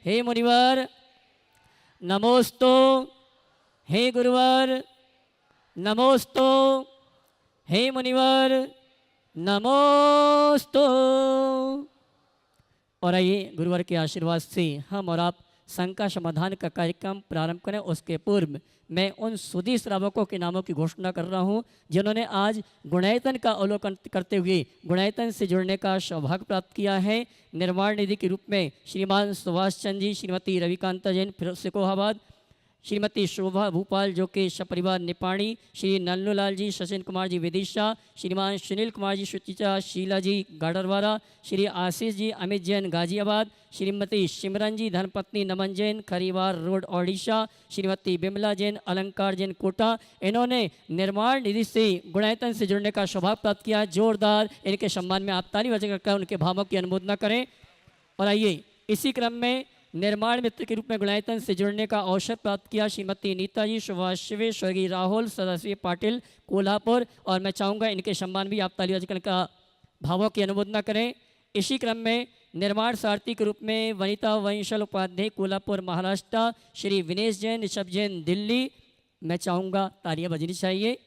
हे मुनिवर नमोस्तु, हे गुरुवर नमोस्तु, हे मुनिवर नमोस्तु। और आइए गुरुवर के आशीर्वाद से हम और आप शंका समाधान का कार्यक्रम प्रारंभ करें। उसके पूर्व मैं उन सुधी श्रावकों के नामों की घोषणा कर रहा हूं जिन्होंने आज गुणायतन का अवलोकन करते हुए गुणायतन से जुड़ने का सौभाग्य प्राप्त किया है। निर्माण निधि के रूप में श्रीमान सुभाष चंद्र जी, श्रीमती रविकांता जैन सिकोहाबाद, श्रीमती शोभा भूपाल जो कि सपरिवार निपाणी, श्री नल्लूलाल जी, सचिन कुमार जी विदिशा, श्रीमान सुनील कुमार जी सुचिता, शीला जी गाडरवारा, श्री आशीष जी अमित जैन गाजियाबाद, श्रीमती सिमरन जी धर्मपत्नी नमन जैन खरीवार रोड ओडिशा, श्रीमती बिमला जैन अलंकार जैन कोटा। इन्होंने निर्माण निधि से गुणायतन से जुड़ने का सौभाग्य प्राप्त किया। जोरदार इनके सम्मान में आप ताली बजाकर उनके भावों की अनुमोदना करें। और आइए इसी क्रम में निर्माण मित्र के रूप में गुणायतन से जुड़ने का अवसर प्राप्त किया श्रीमती नीता जी सुभाष शिवे, स्वर्गीय राहुल सदाशिव पाटिल कोल्हापुर। और मैं चाहूँगा इनके सम्मान भी आप ताली बजाकर का भावों की अनुमोदना करें। इसी क्रम में निर्माण सारथी के रूप में वनिता वंशल उपाध्याय कोल्हापुर महाराष्ट्र, श्री विनेश जैन ऋषभ जैन दिल्ली। मैं चाहूँगा तालियां बजनी चाहिए।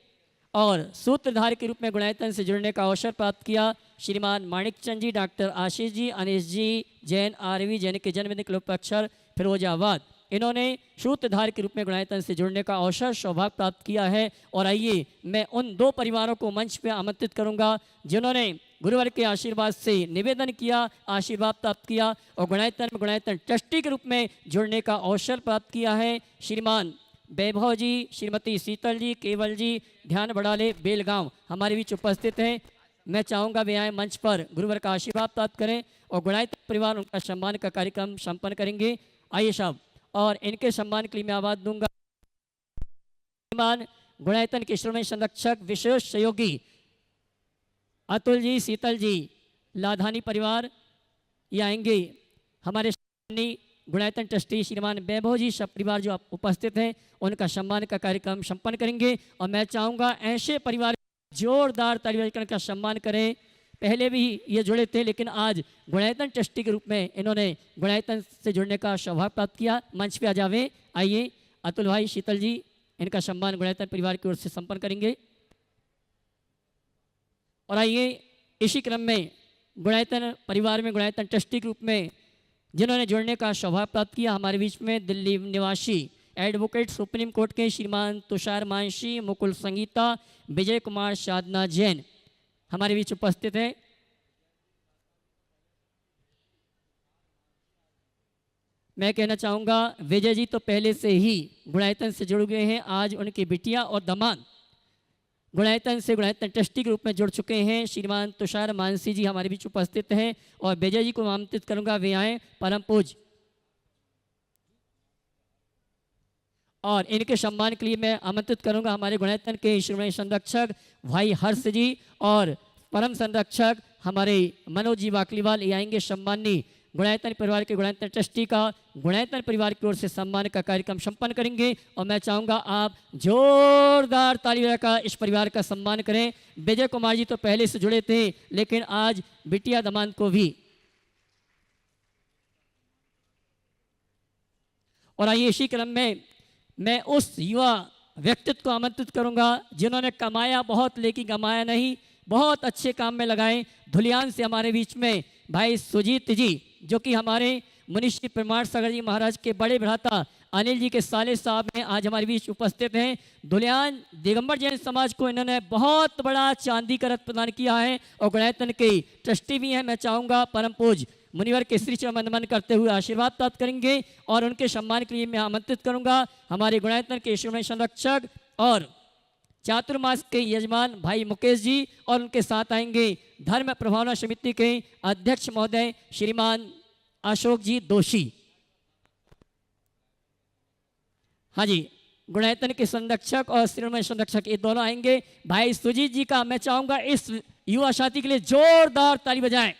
और सूत्रधार के रूप में गुणायतन से जुड़ने का अवसर प्राप्त किया श्रीमान माणिक चंद जी, डॉक्टर आशीष जी, अनिश जी जैन आरवी जैन के जन्मदिन के उपलक्ष्य फिरोजाबाद। इन्होंने सूत्रधार के रूप में गुणायतन से जुड़ने का अवसर सौभाग्य प्राप्त किया है। और आइए मैं उन दो परिवारों को मंच पर आमंत्रित करूंगा जिन्होंने गुरुवर के आशीर्वाद से निवेदन किया, आशीर्वाद प्राप्त किया और गुणायतन ट्रस्टी के रूप में जुड़ने का अवसर प्राप्त किया है। श्रीमान वैभव जी, श्रीमती शीतल जी, केवल जी ध्यान बढ़ाले बेलगांव हमारे बीच उपस्थित हैं। मैं चाहूँगा वे आए मंच पर गुरुवर का आशीर्वाद प्राप्त करें और गुणायतन परिवार उनका सम्मान का कार्यक्रम संपन्न करेंगे। आइए साहब, और इनके सम्मान के लिए मैं आवाज दूंगा गुणायतन के श्रोमणी संरक्षक विशेष सहयोगी अतुल जी, शीतल जी लाधानी परिवार ये आएंगे। हमारे गुणायतन ट्रस्टी श्रीमान वैभव जी सब परिवार जो आप उपस्थित हैं उनका सम्मान का कार्यक्रम संपन्न करेंगे। और मैं चाहूँगा ऐसे परिवार जोरदार ताली बजाकर का सम्मान करें। पहले भी ये जुड़े थे लेकिन आज गुणायतन ट्रस्टी के रूप में इन्होंने गुणायतन से जुड़ने का सौभाग्य प्राप्त किया। मंच पे आ जावे। आइए अतुल भाई, शीतल जी इनका सम्मान गुणायतन परिवार की ओर से संपन्न करेंगे। और आइए इसी क्रम में गुणायतन परिवार में गुणायतन ट्रस्टी के रूप में जिन्होंने जुड़ने का सौभाग्य प्राप्त किया हमारे बीच में दिल्ली निवासी एडवोकेट सुप्रीम कोर्ट के श्रीमान तुषार मानसी, मुकुल संगीता, विजय कुमार, साधना जैन हमारे बीच उपस्थित है। मैं कहना चाहूँगा विजय जी तो पहले से ही गुणायतन से जुड़ गए हैं। आज उनकी बिटिया और दामाद गुणायतन से गुणायतन ट्रस्टी के रूप में जुड़ चुके हैं। श्रीमान तुषार मानसी जी हमारे बीच उपस्थित हैं और विजय जी को आमंत्रित करूंगा वे आए परम पूज। और इनके सम्मान के लिए मैं आमंत्रित करूंगा हमारे गुणायतन के श्रोमणी संरक्षक भाई हर्ष जी और परम संरक्षक हमारे मनोज जी वाकलीवाल ये आएंगे। सम्मानी गुणायतन परिवार के गुणायतन ट्रस्टी का गुणायतन परिवार की ओर से सम्मान का कार्यक्रम संपन्न करेंगे। और मैं चाहूँगा आप जोरदार तालियों का इस परिवार का सम्मान करें। विजय कुमार जी तो पहले से जुड़े थे लेकिन आज बिटिया दमान को भी। और आइए इसी क्रम में मैं उस युवा व्यक्तित्व को आमंत्रित करूंगा जिन्होंने कमाया बहुत लेकिन कमाया नहीं, बहुत अच्छे काम में लगाए। धुलियान से हमारे बीच में भाई सुजीत जी जो कि हमारे मुनिश्री प्रमाण सागर जी महाराज के बड़े भ्राता अनिल जी के साले साहब हैं, आज हमारे बीच उपस्थित हैं। धुलियान दिगंबर जैन समाज को इन्होंने बहुत बड़ा चांदी का रथ प्रदान किया है और गुणायतन के ट्रस्टी भी हैं। मैं चाहूँगा परम पूज मुनिवर के श्री चरण वंदन करते हुए आशीर्वाद प्राप्त करेंगे। और उनके सम्मान के लिए मैं आमंत्रित करूँगा हमारे गुणायतन के श्रोमणी संरक्षक और चातुर्मास के यजमान भाई मुकेश जी और उनके साथ आएंगे धर्म प्रभावना समिति के अध्यक्ष महोदय श्रीमान अशोक जी दोषी। हाँ जी, गुणायतन के संरक्षक और श्रोमणी संरक्षक ये दोनों आएंगे। भाई सुजीत जी का मैं चाहूंगा इस युवा साथी के लिए जोरदार ताली बजाएं।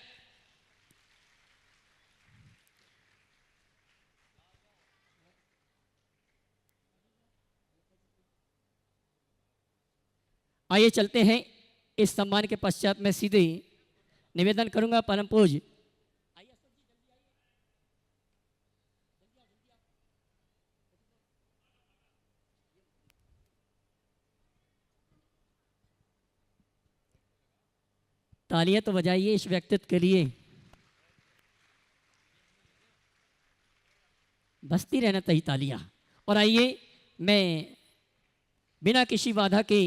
आइए चलते हैं। इस सम्मान के पश्चात मैं सीधे निवेदन करूंगा परम पूज तालियां तो बजाइए इस व्यक्तित्व के लिए। बजती रहना चाहिए तालियां। और आइए मैं बिना किसी बाधा के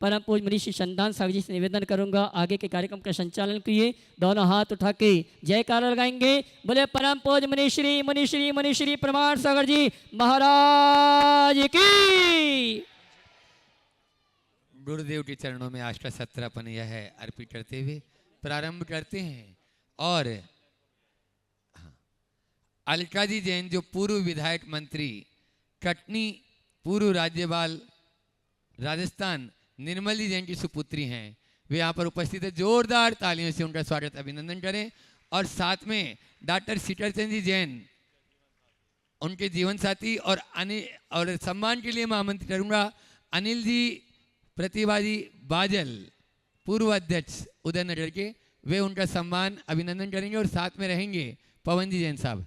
परम पूज्य मनीषी चंदन साहब जी से निवेदन करूंगा, आगे के कार्यक्रम का संचालन किए। दोनों हाथ उठा के जयकारा लगाएंगे। बोले परम पूज्य मनीश्री मनीश्री मनीश्री प्रमाण सागर जी महाराज की। गुरुदेव के चरणों में आष्टा सत्रपन यह अर्पित करते हुए प्रारंभ करते हैं। और अलकाजी जैन जो पूर्व विधायक मंत्री कटनी पूर्व राज्यपाल राजस्थान निर्मल जी जैन की सुपुत्री हैं, वे यहाँ पर उपस्थित है। जोरदार तालियों से उनका स्वागत अभिनंदन करें। और साथ में डॉक्टर सीताचंद जी जैन उनके जीवन साथी और सम्मान के लिए मैं आमंत्रित करूंगा अनिल जी प्रतिभा जी बाजल पूर्व अध्यक्ष उदयनगर के, वे उनका सम्मान अभिनंदन करेंगे। और साथ में रहेंगे पवन जी जैन साहब।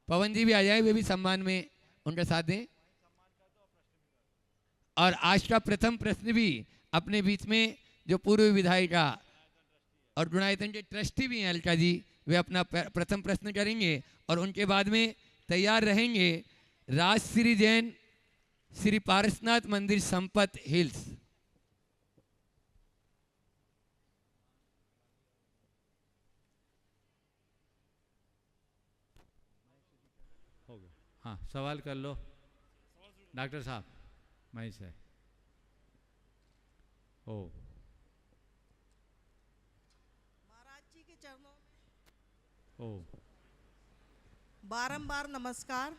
पवन जी भी आ जाए, वे भी सम्मान में उनका साथ दें। और आज का प्रथम प्रश्न भी अपने बीच में जो पूर्व विधायिका और गुणायतन के ट्रस्टी भी हैं अलका जी, वे अपना प्रथम प्रश्न करेंगे। और उनके बाद में तैयार रहेंगे राजश्री जैन श्री पारसनाथ मंदिर संपत हिल्स। हो गया, हाँ सवाल कर लो डॉक्टर साहब। मैं से ओ महाराज जी के चरणों में ओ बारंबार नमस्कार।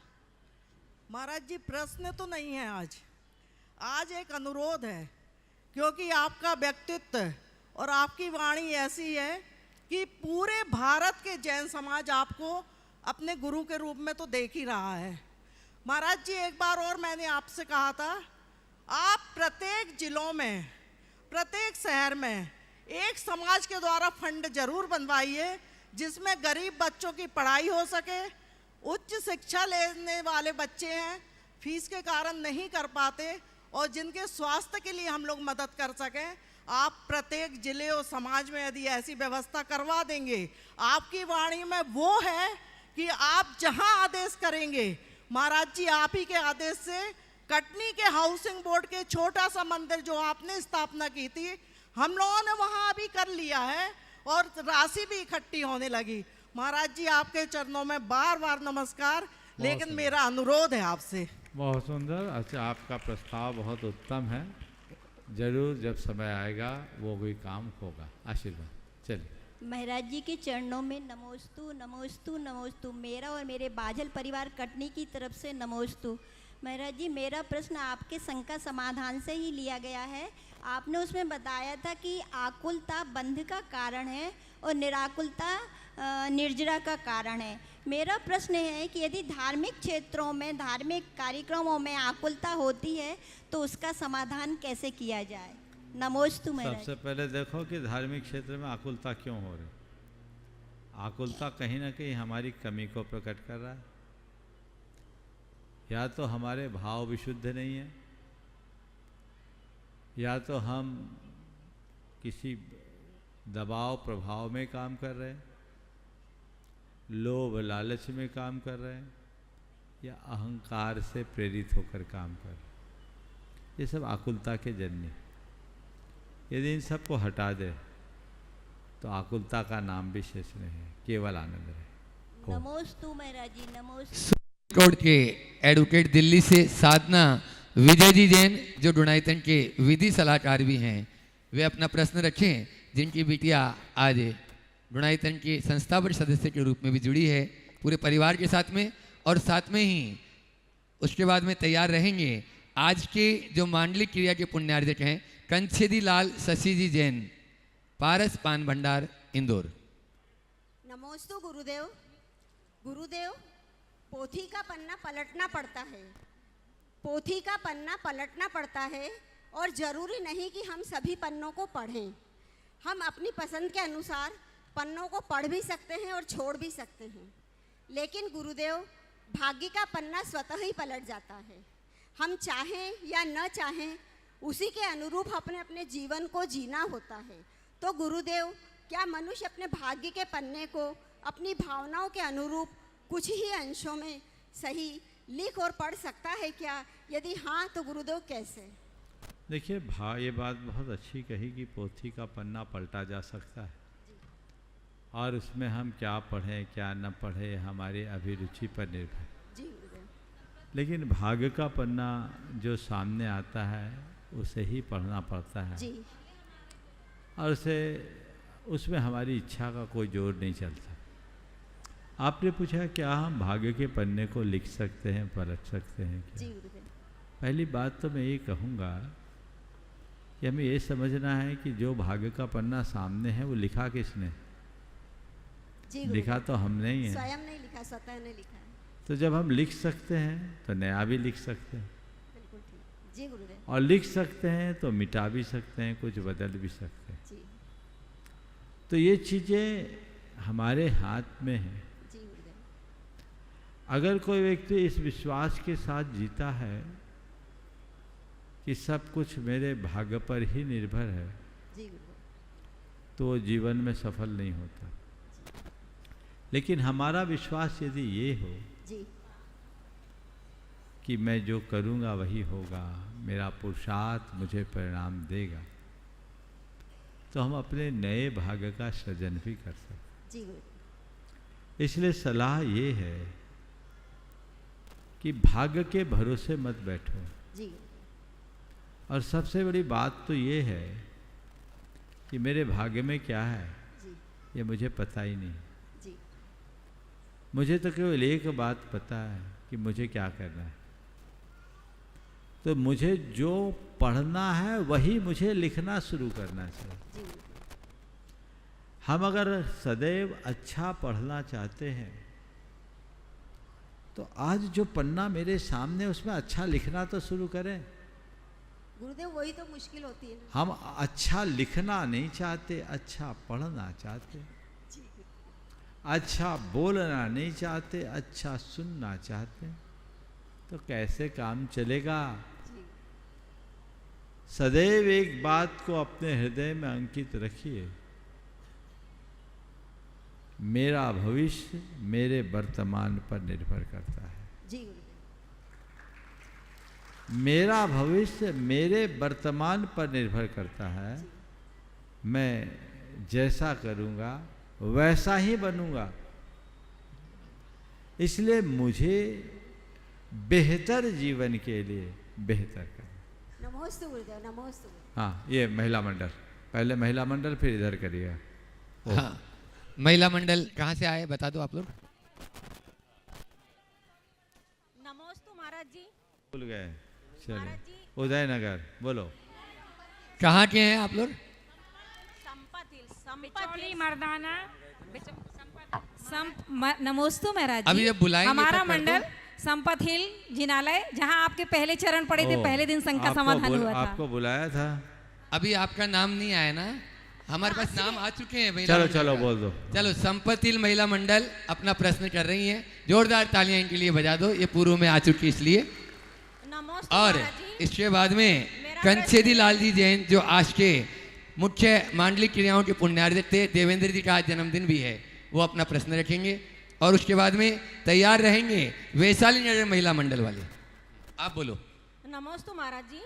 महाराज जी प्रश्न तो नहीं है आज एक अनुरोध है, क्योंकि आपका व्यक्तित्व और आपकी वाणी ऐसी है कि पूरे भारत के जैन समाज आपको अपने गुरु के रूप में तो देख ही रहा है। महाराज जी एक बार और मैंने आपसे कहा था, आप प्रत्येक जिलों में प्रत्येक शहर में एक समाज के द्वारा फंड जरूर बनवाइए, जिसमें गरीब बच्चों की पढ़ाई हो सके। उच्च शिक्षा लेने वाले बच्चे हैं, फीस के कारण नहीं कर पाते, और जिनके स्वास्थ्य के लिए हम लोग मदद कर सकें। आप प्रत्येक जिले और समाज में यदि ऐसी व्यवस्था करवा देंगे, आपकी वाणी में वो है कि आप जहां आदेश करेंगे, महाराज जी आप ही के आदेश से कटनी के हाउसिंग बोर्ड के छोटा सा मंदिर जो आपने स्थापना की थी, हम लोगों ने वहां अभी कर लिया है और राशि भी इकट्ठी होने लगी। महाराज जी आपके चरणों में बार बार नमस्कार, लेकिन मेरा अनुरोध है आपसे। बहुत सुंदर। अच्छा, आपका प्रस्ताव बहुत उत्तम है। जरूर जब समय आएगा वो भी काम होगा। आशीर्वाद। चलिए महाराज जी के चरणों में नमोस्तु नमोस्तु नमोस्तु। मेरा और मेरे बाजल परिवार कटनी की तरफ से नमोस्तु। महाराज जी मेरा प्रश्न आपके शंका समाधान से ही लिया गया है। आपने उसमें बताया था कि आकुलता बंध का कारण है और निराकुलता निर्जरा का कारण है। मेरा प्रश्न है कि यदि धार्मिक क्षेत्रों में धार्मिक कार्यक्रमों में आकुलता होती है तो उसका समाधान कैसे किया जाए। नमोस्तु महाराज। सबसे पहले देखो कि धार्मिक क्षेत्र में आकुलता क्यों हो रही। आकुलता कहीं ना कहीं हमारी कमी को प्रकट कर रहा है, या तो हमारे भाव विशुद्ध नहीं है, या तो हम किसी दबाव प्रभाव में काम कर रहे हैं, लोभ लालच में काम कर रहे हैं, या अहंकार से प्रेरित होकर काम कर रहे हैं। ये सब आकुलता के जन्य। यदि इन सबको हटा दे तो आकुलता का नाम भी शेष नहीं है, केवल आनंद रहे। नमोस्तु महाराज जी नमोस्तु। कोर्ट के एडवोकेट दिल्ली से साधना विजय जी जैन जो डुनाइतन के विधि सलाहकार भी हैं, वे अपना प्रश्न रखें, जिनकी बिटिया आज डुनाइतन के संस्थापक सदस्य के रूप में भी जुड़ी है पूरे परिवार के साथ में। और साथ में ही उसके बाद में तैयार रहेंगे आज के जो मांडलिक क्रिया के पुण्यार्जक हैं कंछेदी लाल शशि जी जैन, पारस पान भंडार इंदौर। नमोस्तु गुरुदेव। गुरुदेव पोथी का पन्ना पलटना पड़ता है, पोथी का पन्ना पलटना पड़ता है, और ज़रूरी नहीं कि हम सभी पन्नों को पढ़ें। हम अपनी पसंद के अनुसार पन्नों को पढ़ भी सकते हैं और छोड़ भी सकते हैं। लेकिन गुरुदेव भाग्य का पन्ना स्वतः ही पलट जाता है। हम चाहें या न चाहें उसी के अनुरूप अपने अपने जीवन को जीना होता है। तो गुरुदेव, क्या मनुष्य अपने भाग्य के पन्ने को अपनी भावनाओं के अनुरूप कुछ ही अंशों में सही लिख और पढ़ सकता है क्या? यदि हाँ तो गुरुदेव कैसे? देखिए ये बात बहुत अच्छी कही कि पोथी का पन्ना पलटा जा सकता है और उसमें हम क्या पढ़ें क्या न पढ़ें हमारी अभिरुचि पर निर्भर। जी गुरुदेव। लेकिन भाग्य का पन्ना जो सामने आता है उसे ही पढ़ना पड़ता है जी। और उसमें हमारी इच्छा का कोई जोर नहीं चलता। आपने पूछा क्या हम भाग्य के पन्ने को लिख सकते हैं, पलट सकते हैं क्या? जी गुरुदेव। पहली बात तो मैं ये कहूँगा कि हमें ये समझना है कि जो भाग्य का पन्ना सामने है वो लिखा किसने? जी गुरुदेव। लिखा तो हमने ही है। स्वयं नहीं लिखा, स्वतः ने लिखा है। तो जब हम लिख सकते हैं तो नया भी लिख सकते हैं बिल्कुल ठीक। जी गुरुदेव। और लिख सकते हैं तो मिटा भी सकते हैं, कुछ बदल भी सकते हैं। जी। तो ये चीज़ें हमारे हाथ में हैं। जी गुरुदेव। अगर कोई व्यक्ति इस विश्वास के साथ जीता है कि सब कुछ मेरे भाग्य पर ही निर्भर है, जी गुरुदेव। तो वो जीवन में सफल नहीं होता। लेकिन हमारा विश्वास यदि ये हो जी। कि मैं जो करूँगा वही होगा, मेरा पुरुषार्थ मुझे परिणाम देगा, तो हम अपने नए भाग्य का सृजन भी कर सकते हैं। जी गुरुदेव। इसलिए सलाह ये है कि भाग्य के भरोसे मत बैठो। जी। और सबसे बड़ी बात तो ये है कि मेरे भाग्य में क्या है जी। ये मुझे पता ही नहीं। जी। मुझे तो केवल एक बात पता है कि मुझे क्या करना है। तो मुझे जो पढ़ना है वही मुझे लिखना शुरू करना चाहिए। जी। हम अगर सदैव अच्छा पढ़ना चाहते हैं तो आज जो पन्ना मेरे सामने उसमें अच्छा लिखना तो शुरू करें। गुरुदेव वही तो मुश्किल होती है ना। हम अच्छा लिखना नहीं चाहते, अच्छा पढ़ना चाहते, जी। अच्छा बोलना नहीं चाहते, अच्छा सुनना चाहते, तो कैसे काम चलेगा? जी। सदैव एक बात को अपने हृदय में अंकित रखिए, मेरा भविष्य मेरे वर्तमान पर निर्भर करता है। जी गुरुदेव। मेरा भविष्य मेरे वर्तमान पर निर्भर करता है। मैं जैसा करूँगा वैसा ही बनूँगा। इसलिए मुझे बेहतर जीवन के लिए बेहतर करना। नमोस्तु गुरुदेव, नमोस्तु। हाँ, ये महिला मंडल, पहले महिला मंडल फिर इधर करिएगा। हाँ, महिला मंडल कहाँ से आए बता दो आप लोग। नमोस्तु महाराज जी। भूल गए, महाराज चलिए जी। उदयनगर बोलो। कहाँ के हैं आप लोग? बिचौली मर्दाना। नमोस्तु महाराज जी। अभी जब बुलाएंगे हमारा तब कर दो। मंडल संपत हिल जिनालय, जहाँ आपके पहले चरण पड़े थे, पहले दिन शंका समाधान हुआ था। आपको बुलाया था। अभी आपका नाम नहीं आया ना? हमारे पास नाम आ चुके हैं। महिला चलो मंडल चलो का। बोल दो। चलो, संपतिल महिला मंडल अपना प्रश्न कर रही हैं। जोरदार तालियां इनके लिए बजा दो, ये पूर्व में आ चुकी इसलिए। नमोस्तु और महाराज जी। इसके बाद में कंचेदी लाल जी जैन, जो आज के मुख्य मांडलिक क्रियाओं के पुण्यार्थ थे, देवेंद्र जी का आज जन्मदिन भी है, वो अपना प्रश्न रखेंगे। और उसके बाद में तैयार रहेंगे वैशाली नगर महिला मंडल वाले। आप बोलो। नमोस्तु महाराज जी।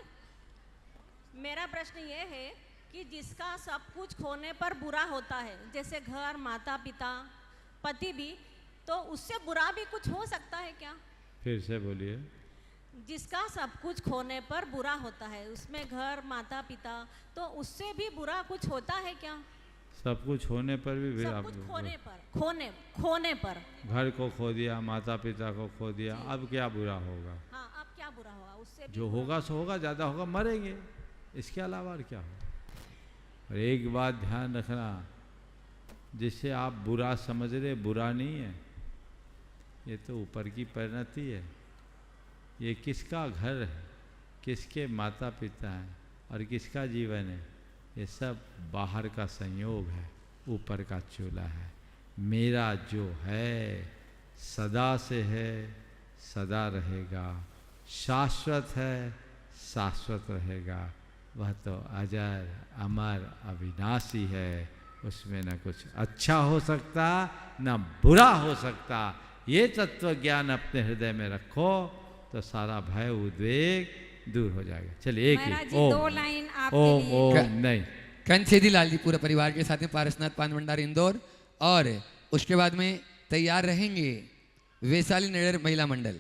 मेरा प्रश्न ये है कि जिसका सब कुछ खोने पर बुरा होता है, जैसे घर, माता पिता, पति भी, तो उससे बुरा भी कुछ हो सकता है क्या? फिर से बोलिए। जिसका सब कुछ खोने पर बुरा होता है, उसमें घर, माता पिता, तो उससे भी बुरा कुछ होता है क्या? सब कुछ होने पर भी सब कुछ खोने पर, खोने पर। घर को खो दिया, माता पिता को खो दिया, अब क्या बुरा होगा? हाँ, अब क्या बुरा होगा? उससे भी जो होगा सो होगा, ज़्यादा होगा मरेंगे, इसके अलावा और क्या होगा? और एक बात ध्यान रखना, जिसे आप बुरा समझ रहे, बुरा नहीं है, ये तो ऊपर की परिणति है। ये किसका घर है, किसके माता पिता हैं और किसका जीवन है, ये सब बाहर का संयोग है, ऊपर का चूल्हा है। मेरा जो है सदा से है, सदा रहेगा, शाश्वत है, शाश्वत रहेगा। वह तो अजर अमर अविनाशी है, उसमें न कुछ अच्छा हो सकता न बुरा हो सकता। ये तत्व ज्ञान अपने हृदय में रखो तो सारा भय उद्वेग दूर हो जाएगा। चलिए एक महाराज ही जी, ओम 2 लाइन आपके ओम लिए। ओम नहीं कंछेदी लाल जी पूरे परिवार के साथ में पारसनाथ पान भंडार इंदौर, और उसके बाद में तैयार रहेंगे वैशाली नगर महिला मंडल।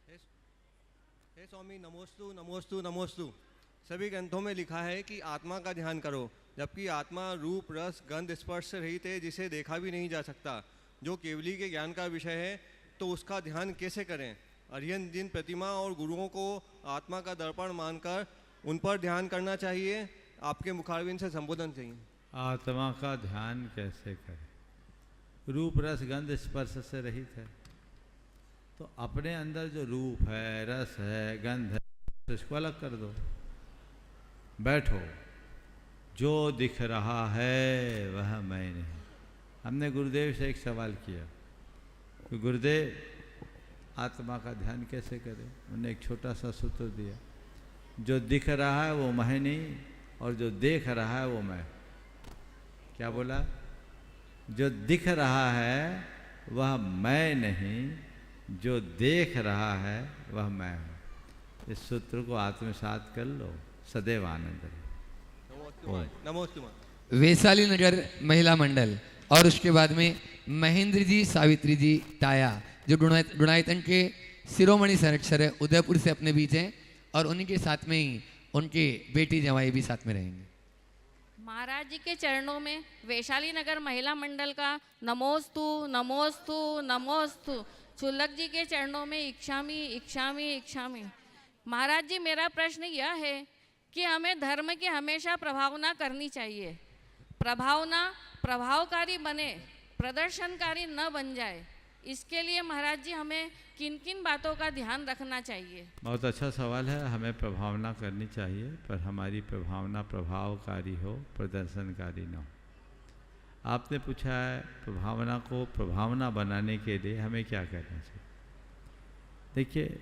हे स्वामी, नमोस्तु नमोस्तु नमोस्तु। सभी ग्रंथों में लिखा है कि आत्मा का ध्यान करो, जबकि आत्मा रूप रस गंध स्पर्श से रहित है, जिसे देखा भी नहीं जा सकता, जो केवली के ज्ञान का विषय है। तो उसका ध्यान कैसे करें? अरिहंत जिन प्रतिमा और गुरुओं को आत्मा का दर्पण मानकर उन पर ध्यान करना चाहिए। आपके मुखारविंद से संबोधन चाहिए। आत्मा का ध्यान कैसे करें? रूप रस गंध स्पर्श से रहित है, तो अपने अंदर जो रूप है, रस है, गंध है, तो इसको अलग कर दो। बैठो, जो दिख रहा है वह मैं नहीं। हमने गुरुदेव से एक सवाल किया कि गुरुदेव आत्मा का ध्यान कैसे करें? उन्होंने एक छोटा सा सूत्र दिया, जो दिख रहा है वो मैं नहीं, और जो देख रहा है वो मैं। क्या बोला? जो दिख रहा है वह मैं नहीं, जो देख रहा है वह मैं हूँ। इस सूत्र को आत्मसात कर लो, सदैव आनंद रहे। नमोस्तु। वैशाली नगर महिला मंडल, और उसके बाद में महेंद्र जी सावित्री जी टाया, जो गुणायतन के शिरोमणि संरक्षक है, उदयपुर से अपने बीच हैं, और उन्हीं के साथ में ही उनके बेटी जवाई भी साथ में रहेंगे। महाराज जी के चरणों में वैशाली नगर महिला मंडल का नमोस्तु नमोस्तु नमोस्तु। चुल्लक जी के चरणों में इक्षामी इक्षामी इक्षामी। महाराज जी, मेरा प्रश्न यह है कि हमें धर्म की हमेशा प्रभावना करनी चाहिए। प्रभावना प्रभावकारी बने, प्रदर्शनकारी न बन जाए, इसके लिए महाराज जी हमें किन किन बातों का ध्यान रखना चाहिए? बहुत अच्छा सवाल है। हमें प्रभावना करनी चाहिए, पर हमारी प्रभावना प्रभावकारी हो, प्रदर्शनकारी न हो। आपने पूछा है प्रभावना को प्रभावना बनाने के लिए हमें क्या करना चाहिए। देखिए,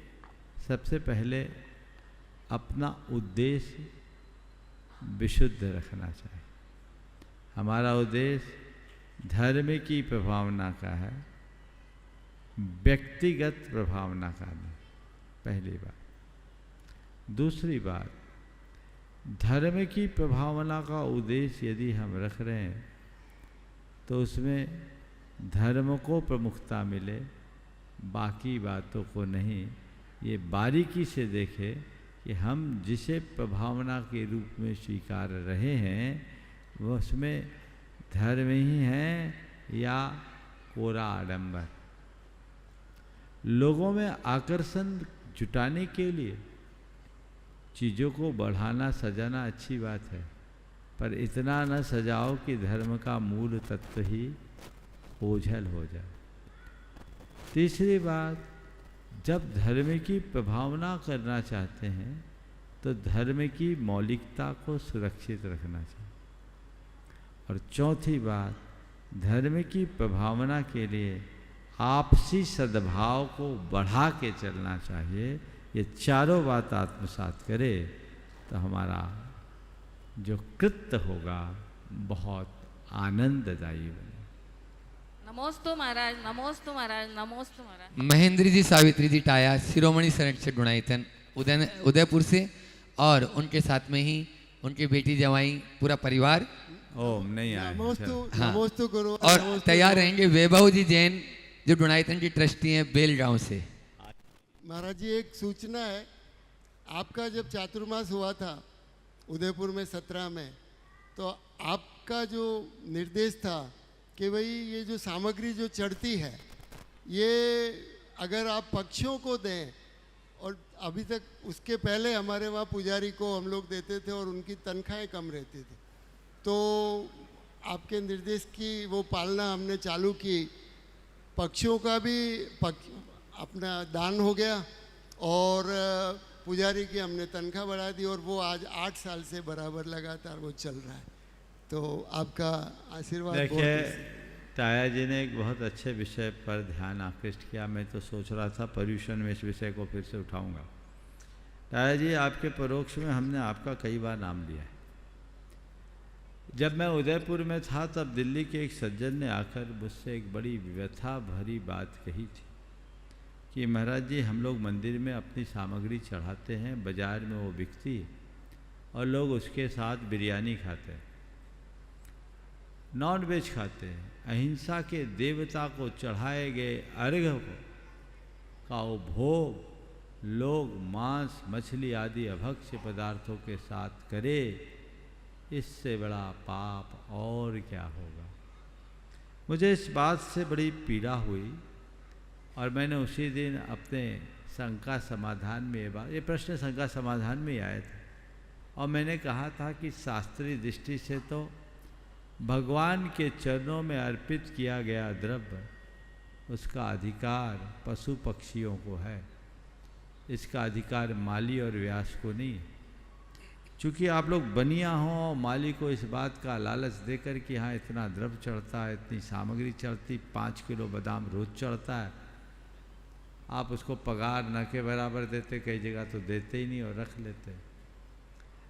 सबसे पहले अपना उद्देश्य विशुद्ध रखना चाहिए। हमारा उद्देश्य धर्म की प्रभावना का है, व्यक्तिगत प्रभावना का नहीं। पहली बात। दूसरी बात, धर्म की प्रभावना का उद्देश्य यदि हम रख रहे हैं तो उसमें धर्म को प्रमुखता मिले, बाकी बातों को नहीं। ये बारीकी से देखें कि हम जिसे प्रभावना के रूप में स्वीकार रहे हैं वो उसमें धर्म ही है या कोरा आडंबर। लोगों में आकर्षण जुटाने के लिए चीज़ों को बढ़ाना सजाना अच्छी बात है, पर इतना न सजाओ कि धर्म का मूल तत्व ही ओझल हो जाए। तीसरी बात, जब धर्म की प्रभावना करना चाहते हैं तो धर्म की मौलिकता को सुरक्षित रखना चाहिए। और चौथी बात, धर्म की प्रभावना के लिए आपसी सद्भाव को बढ़ा के चलना चाहिए। ये चारों बात आत्मसात करे तो हमारा जो कृत्य होगा बहुत आनंददायी बने। नमोस्तु महाराज, नमोस्तु महाराज, नमोस्तु महाराज। महेंद्र जी सावित्री जी टाया, शिरोमणि संरक्षक गुणायतन उदयपुर से, और उनके साथ में ही उनकी बेटी जवाई पूरा परिवार। ओम नहीं आए। हाँ, और तैयार रहेंगे वैभव जी जैन, जो गुणायतन की ट्रस्टी हैं बेलगांव से। महाराज जी, एक सूचना है। आपका जब चातुर्मास हुआ था उदयपुर में 17 में, तो आपका जो निर्देश था कि भाई ये जो सामग्री जो चढ़ती है ये अगर आप पक्षियों को दें, और अभी तक उसके पहले हमारे वहाँ पुजारी को हम लोग देते थे और उनकी तनख्वाहें कम रहती थी, तो आपके निर्देश की वो पालना हमने चालू की। पक्षियों का भी अपना दान हो गया और पुजारी की हमने तनख्वाह बढ़ा दी, और वो आज 8 साल से बराबर लगातार वो चल रहा है। तो आपका आशीर्वाद। देखिए, ताया जी ने एक बहुत अच्छे विषय पर ध्यान आकृष्ट किया। मैं तो सोच रहा था पर्यूषण में इस विषय को फिर से उठाऊंगा। ताया जी, आपके परोक्ष में हमने आपका कई बार नाम लिया है। जब मैं उदयपुर में था तब दिल्ली के एक सज्जन ने आकर मुझसे एक बड़ी व्यथा भरी बात कही थी कि महाराज जी, हम लोग मंदिर में अपनी सामग्री चढ़ाते हैं, बाज़ार में वो बिकती है और लोग उसके साथ बिरयानी खाते हैं, नॉन वेज खाते हैं। अहिंसा के देवता को चढ़ाए गए अर्घ्य का उपभोग लोग मांस, मछली आदि अभक्ष्य पदार्थों के साथ करे, इससे बड़ा पाप और क्या होगा। मुझे इस बात से बड़ी पीड़ा हुई और मैंने उसी दिन अपने शंका समाधान में ये प्रश्न शंका समाधान में आए थे और मैंने कहा था कि शास्त्रीय दृष्टि से तो भगवान के चरणों में अर्पित किया गया द्रव्य, उसका अधिकार पशु पक्षियों को है, इसका अधिकार माली और व्यास को नहीं। चूँकि आप लोग बनिया हों और माली को इस बात का लालच देकर कि हाँ इतना द्रव्य चढ़ता है, इतनी सामग्री चढ़ती, 5 किलो बादाम रोज चढ़ता है, आप उसको पगार न के बराबर देते, कई जगह तो देते ही नहीं और रख लेते।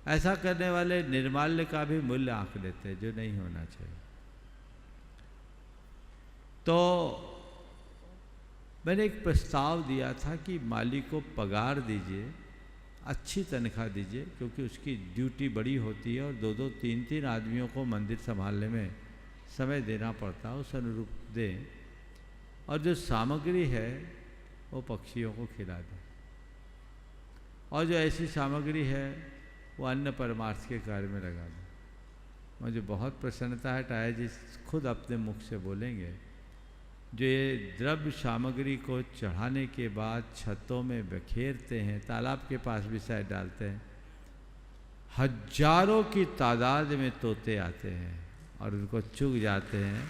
ऐसा करने वाले निर्माल्य का भी मूल्य आंक लेते हैं, जो नहीं होना चाहिए। तो मैंने एक प्रस्ताव दिया था कि माली को पगार दीजिए, अच्छी तनख्वाह दीजिए, क्योंकि उसकी ड्यूटी बड़ी होती है और 2-2, 3-3 आदमियों को मंदिर संभालने में समय देना पड़ता है, उस अनुरूप दें और जो सामग्री है वो पक्षियों को खिला दें और जो ऐसी सामग्री है वो अन्य परमार्थ के कार्य में लगा दें। मुझे बहुत प्रसन्नता है, टाया जी खुद अपने मुख से बोलेंगे, जो ये द्रव्य सामग्री को चढ़ाने के बाद छतों में बिखेरते हैं, तालाब के पास भी शायद डालते हैं, हजारों की तादाद में तोते आते हैं और उनको चुग जाते हैं।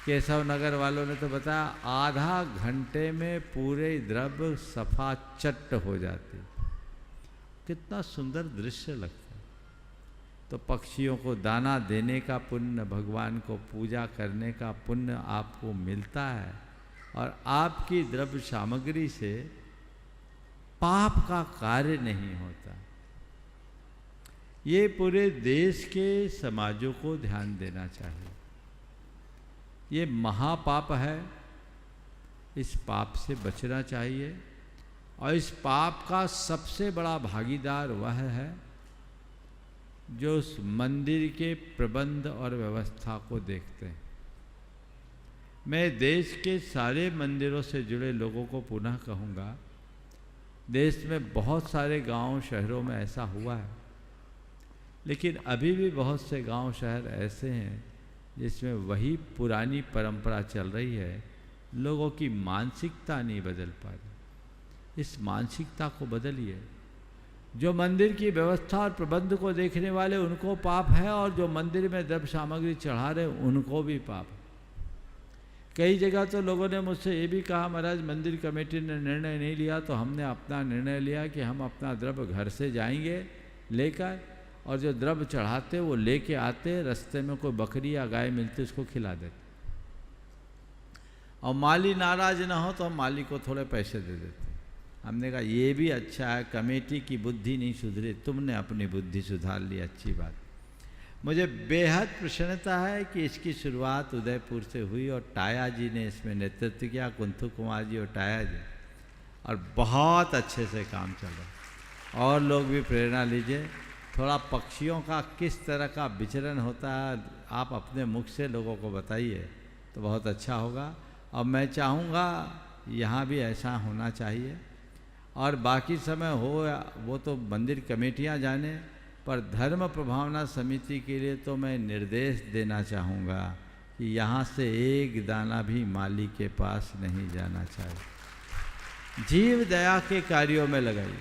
केशव नगर वालों ने तो बताया आधा घंटे में पूरे द्रव्य सफा चट्ट हो जाती। कितना सुंदर दृश्य लगता है। तो पक्षियों को दाना देने का पुण्य, भगवान को पूजा करने का पुण्य आपको मिलता है और आपकी द्रव्य सामग्री से पाप का कार्य नहीं होता। ये पूरे देश के समाजों को ध्यान देना चाहिए। ये महापाप है, इस पाप से बचना चाहिए और इस पाप का सबसे बड़ा भागीदार वह है जो उस मंदिर के प्रबंध और व्यवस्था को देखते हैं। मैं देश के सारे मंदिरों से जुड़े लोगों को पुनः कहूँगा, देश में बहुत सारे गांव शहरों में ऐसा हुआ है, लेकिन अभी भी बहुत से गांव शहर ऐसे हैं जिसमें वही पुरानी परंपरा चल रही है। लोगों की मानसिकता नहीं बदल पा रही। इस मानसिकता को बदलिए। जो मंदिर की व्यवस्था और प्रबंध को देखने वाले उनको पाप है और जो मंदिर में द्रव्य सामग्री चढ़ा रहे उनको भी पाप है। कई जगह तो लोगों ने मुझसे ये भी कहा, महाराज मंदिर कमेटी ने निर्णय नहीं लिया तो हमने अपना निर्णय लिया कि हम अपना द्रव्य घर से जाएंगे लेकर और जो द्रव्य चढ़ाते वो लेके आते, रास्ते में कोई बकरी या गाय मिलती उसको खिला देते और माली नाराज ना हो तो हम माली को थोड़े पैसे दे देते। हमने कहा ये भी अच्छा है, कमेटी की बुद्धि नहीं सुधरी, तुमने अपनी बुद्धि सुधार ली, अच्छी बात। मुझे बेहद प्रसन्नता है कि इसकी शुरुआत उदयपुर से हुई और टाया जी ने इसमें नेतृत्व किया, कुंथू कुमार जी और टाया जी, और बहुत अच्छे से काम चल रहा। और लोग भी प्रेरणा लीजिए। थोड़ा पक्षियों का किस तरह का विचरण होता है आप अपने मुख से लोगों को बताइए तो बहुत अच्छा होगा। और मैं चाहूँगा यहाँ भी ऐसा होना चाहिए और बाकी समय हो वो तो मंदिर कमेटियाँ जाने, पर धर्म प्रभावना समिति के लिए तो मैं निर्देश देना चाहूँगा कि यहाँ से एक दाना भी माली के पास नहीं जाना चाहिए। जीव दया के कार्यों में लगाइए।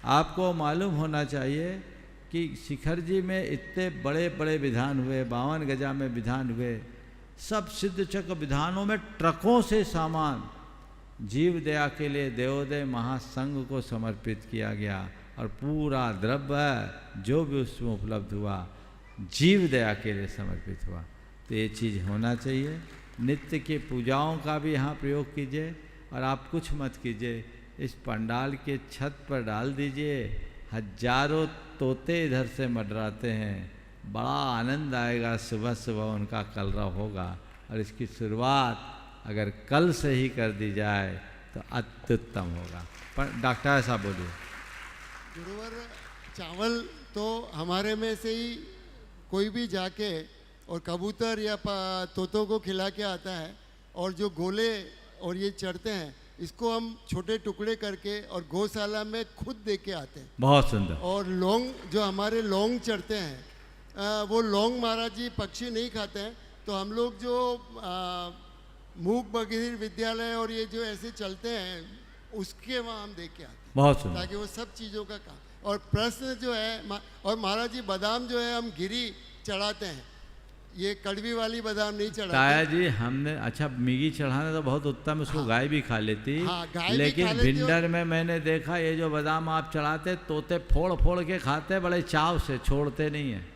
आपको मालूम होना चाहिए कि शिखर जी में इतने बड़े बड़े विधान हुए, 52 गजा में विधान हुए, सब सिद्ध चक्र विधानों में ट्रकों से सामान जीव दया के लिए देवोदय महासंघ को समर्पित किया गया और पूरा द्रव्य जो भी उसमें उपलब्ध हुआ जीव दया के लिए समर्पित हुआ। तो ये चीज़ होना चाहिए। नित्य की पूजाओं का भी यहाँ प्रयोग कीजिए और आप कुछ मत कीजिए, इस पंडाल के छत पर डाल दीजिए, हजारों तोते इधर से मंडराते हैं, बड़ा आनंद आएगा। सुबह सुबह उनका कलरव होगा और इसकी शुरुआत अगर कल से ही कर दी जाए तो अत्युत्तम होगा। पर डॉक्टर साहब बोलिए। गुरुवर, चावल तो हमारे में से ही कोई भी जाके और कबूतर या तोतों को खिला के आता है, और जो गोले और ये चढ़ते हैं इसको हम छोटे टुकड़े करके और गौशाला में खुद दे के आते हैं। बहुत सुंदर। और लौंग, जो हमारे लौंग चढ़ते हैं, वो लौंग महाराज जी पक्षी नहीं खाते हैं, तो हम लोग जो मूक बधिर विद्यालय और ये जो ऐसे चलते हैं उसके वहाँ हम दे के आते हैं। बहुत सुंदर। ताकि वो सब चीज़ों का काम। और प्रश्न जो है, और महाराज जी बादाम जो है हम गिरी चढ़ाते हैं, ये कड़वी वाली बादाम नहीं चढ़ाते। ताया जी हमने, अच्छा मिगी चढ़ाना तो बहुत उत्तम, उसको गाय भी खा लेती। गाय लेकिन भी खा लेती। भिंडर में मैंने देखा ये जो बादाम आप चढ़ाते तोते फोड़ फोड़ के खाते, बड़े चाव से, छोड़ते नहीं है।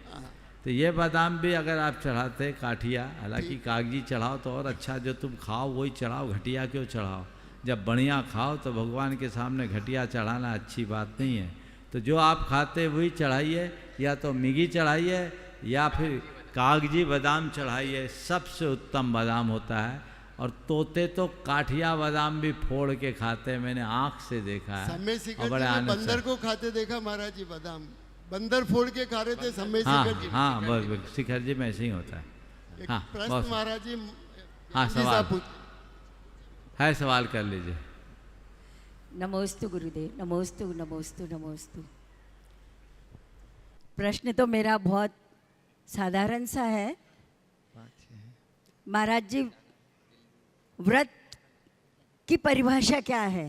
तो ये बादाम भी अगर आप चढ़ाते काठिया, हालांकि कागजी चढ़ाओ तो और अच्छा, जो तुम खाओ वही चढ़ाओ, घटिया क्यों चढ़ाओ। जब बढ़िया खाओ तो भगवान के सामने घटिया चढ़ाना अच्छी बात नहीं है। तो जो आप खाते वही चढ़ाइए, या तो मिगी चढ़ाइए या फिर कागजी बादाम चढ़ाइए, सबसे उत्तम बादाम होता है। और तोते तो काठिया बादाम भी फोड़ के खाते हैं, मैंने आँख से देखा है। समय शिखर जी ने बंदर को खाते देखा महाराज जी बादाम, बंदर फोड़ के खा रहे थे समय शिखर जी। हाँ, बस शिखर जी में ऐसे ही होता है। हाँ, प्रश्न महाराज जी। हाँ, सवाल है, सवाल कर लीजिए। नमोस्तु गुरुदेव, नमोस्तु नमोस्तु नमोस्तु। प्रश्न तो मेरा बहुत साधारण सा है महाराज जी, व्रत की परिभाषा क्या है?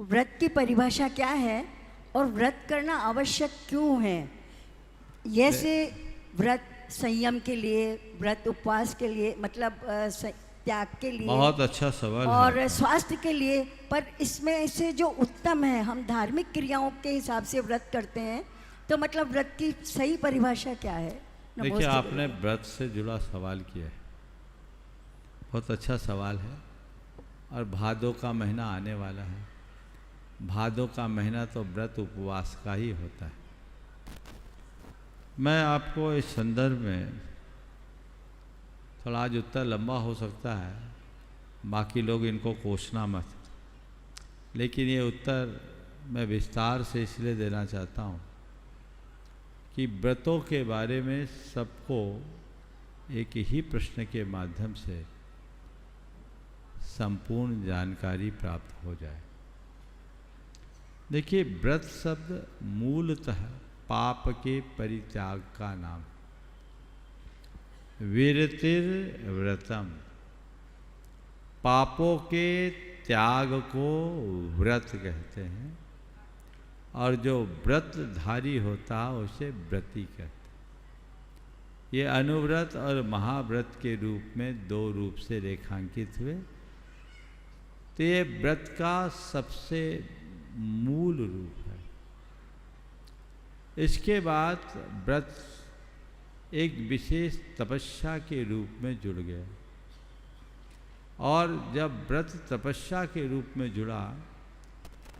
व्रत की परिभाषा क्या है और व्रत करना आवश्यक क्यों है? जैसे व्रत संयम के लिए, व्रत उपवास के लिए, मतलब त्याग के लिए, बहुत अच्छा सवाल और है। स्वास्थ्य के लिए, पर इसमें से जो उत्तम है, हम धार्मिक क्रियाओं के हिसाब से व्रत करते हैं, तो मतलब व्रत की सही परिभाषा क्या है? देखिए, आपने व्रत से जुड़ा सवाल किया है, बहुत अच्छा सवाल है। और भादों का महीना आने वाला है। भादों का महीना तो व्रत उपवास का ही होता है। मैं आपको इस संदर्भ में, थोड़ा आज उत्तर लंबा हो सकता है, बाकी लोग इनको कोसना मत, लेकिन ये उत्तर मैं विस्तार से इसलिए देना चाहता हूँ कि व्रतों के बारे में सबको एक ही प्रश्न के माध्यम से संपूर्ण जानकारी प्राप्त हो जाए। देखिए, व्रत शब्द मूलतः पाप के परित्याग का नाम। विरतिर व्रतम, पापों के त्याग को व्रत कहते हैं, और जो व्रतधारी होता है उसे व्रती कहते हैं। ये अनुव्रत और महाव्रत के रूप में दो रूप से रेखांकित हुए। तो ये व्रत का सबसे मूल रूप है। इसके बाद व्रत एक विशेष तपस्या के रूप में जुड़ गया, और जब व्रत तपस्या के रूप में जुड़ा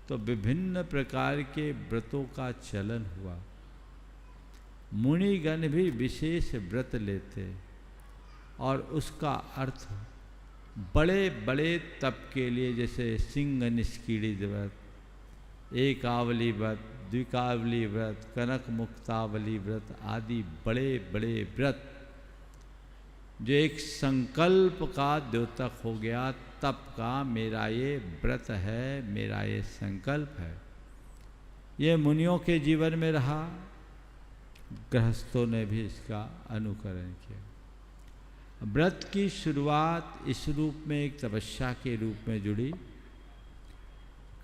तो विभिन्न प्रकार के व्रतों का चलन हुआ। मुनिगण भी विशेष व्रत लेते और उसका अर्थ बड़े बड़े तप के लिए, जैसे सिंह निष्कीड़ी व्रत, एकावली व्रत, द्विकावली व्रत, कनक मुक्तावली व्रत आदि बड़े बड़े व्रत, जो एक संकल्प का द्योतक हो गया, तप का, मेरा ये व्रत है, मेरा ये संकल्प है। ये मुनियों के जीवन में रहा, गृहस्थों ने भी इसका अनुकरण किया। व्रत की शुरुआत इस रूप में एक तपस्या के रूप में जुड़ी।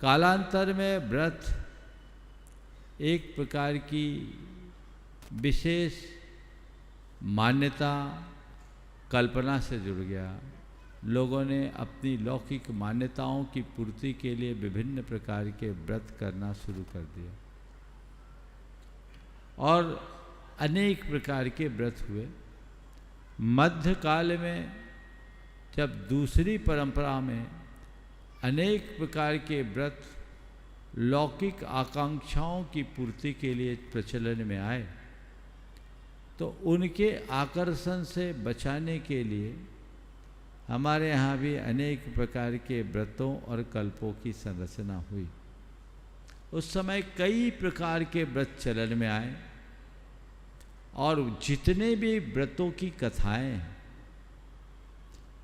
कालांतर में व्रत एक प्रकार की विशेष मान्यता, कल्पना से जुड़ गया। लोगों ने अपनी लौकिक मान्यताओं की पूर्ति के लिए विभिन्न प्रकार के व्रत करना शुरू कर दिया, और अनेक प्रकार के व्रत हुए। मध्यकाल में जब दूसरी परंपरा में अनेक प्रकार के व्रत लौकिक आकांक्षाओं की पूर्ति के लिए प्रचलन में आए, तो उनके आकर्षण से बचाने के लिए हमारे यहाँ भी अनेक प्रकार के व्रतों और कल्पों की संरचना हुई। उस समय कई प्रकार के व्रत चलन में आए और जितने भी व्रतों की कथाएं हैं,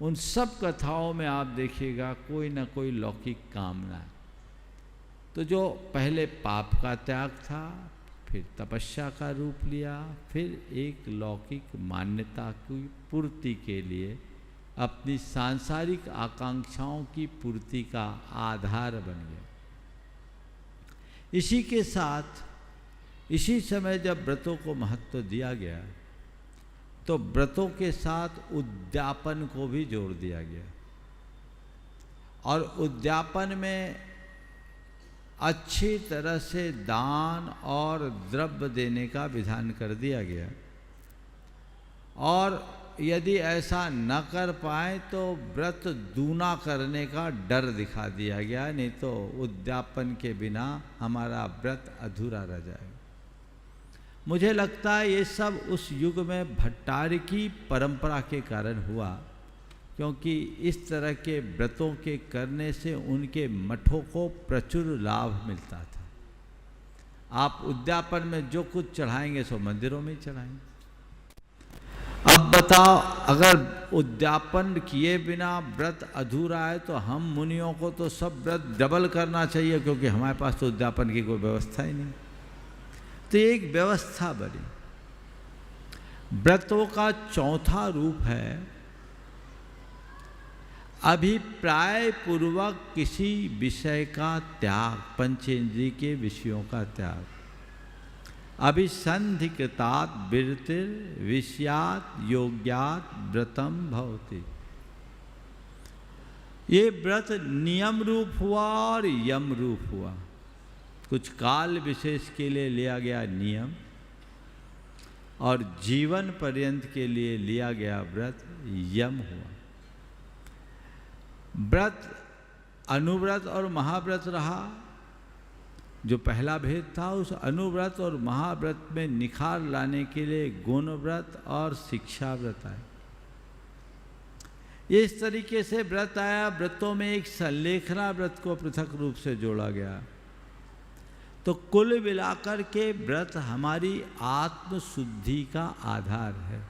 उन सब कथाओं में आप देखिएगा कोई ना कोई लौकिक कामना है। तो जो पहले पाप का त्याग था, फिर तपस्या का रूप लिया, फिर एक लौकिक मान्यता की पूर्ति के लिए अपनी सांसारिक आकांक्षाओं की पूर्ति का आधार बन गया। इसी के साथ इसी समय जब व्रतों को महत्व दिया गया, तो व्रतों के साथ उद्यापन को भी जोड़ दिया गया। और उद्यापन में अच्छी तरह से दान और द्रव्य देने का विधान कर दिया गया। और यदि ऐसा न कर पाए तो व्रत दूना करने का डर दिखा दिया गया, नहीं तो उद्यापन के बिना हमारा व्रत अधूरा रह जाएगा। मुझे लगता है ये सब उस युग में भट्टार की परंपरा के कारण हुआ, क्योंकि इस तरह के व्रतों के करने से उनके मठों को प्रचुर लाभ मिलता था। आप उद्यापन में जो कुछ चढ़ाएंगे सो मंदिरों में ही चढ़ाएंगे। अब बताओ, अगर उद्यापन किए बिना व्रत अधूरा है तो हम मुनियों को तो सब व्रत डबल करना चाहिए, क्योंकि हमारे पास तो उद्यापन की कोई व्यवस्था ही नहीं। तो एक व्यवस्था बनी। व्रतों का चौथा रूप है अभिप्राय पूर्वक किसी विषय का त्याग, पंचेंद्रिय के विषयों का त्याग। अभिसंधिकृतात् विरतिर् विषयात् योग्यात् व्रतम भवति। ये व्रत नियम रूप हुआ और यम रूप हुआ। कुछ काल विशेष के लिए लिया गया नियम और जीवन पर्यंत के लिए लिया गया व्रत यम हुआ। व्रत अनुव्रत और महाव्रत रहा। जो पहला भेद था, उस अनुव्रत और महाव्रत में निखार लाने के लिए गुण व्रत और शिक्षा व्रत आए। इस तरीके से व्रत आया। व्रतों में एक संलेखना व्रत को पृथक रूप से जोड़ा गया। तो कुल मिलाकर के व्रत हमारी आत्मशुद्धि का आधार है।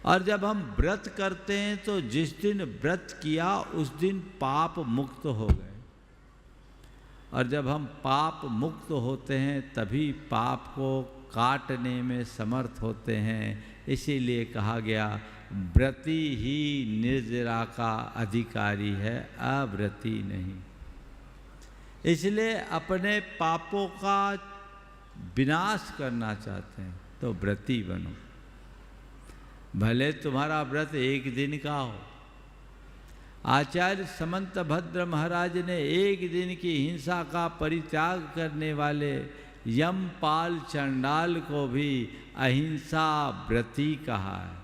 और जब हम व्रत करते हैं तो जिस दिन व्रत किया उस दिन पाप मुक्त हो गए। और जब हम पाप मुक्त होते हैं तभी पाप को काटने में समर्थ होते हैं। इसीलिए कहा गया व्रती ही निर्जरा का अधिकारी है, अव्रती नहीं। इसलिए अपने पापों का विनाश करना चाहते हैं तो व्रती बनो। भले तुम्हारा व्रत एक दिन का हो। आचार्य समंत भद्र महाराज ने एक दिन की हिंसा का परित्याग करने वाले यमपाल चंडाल को भी अहिंसा व्रती कहा है।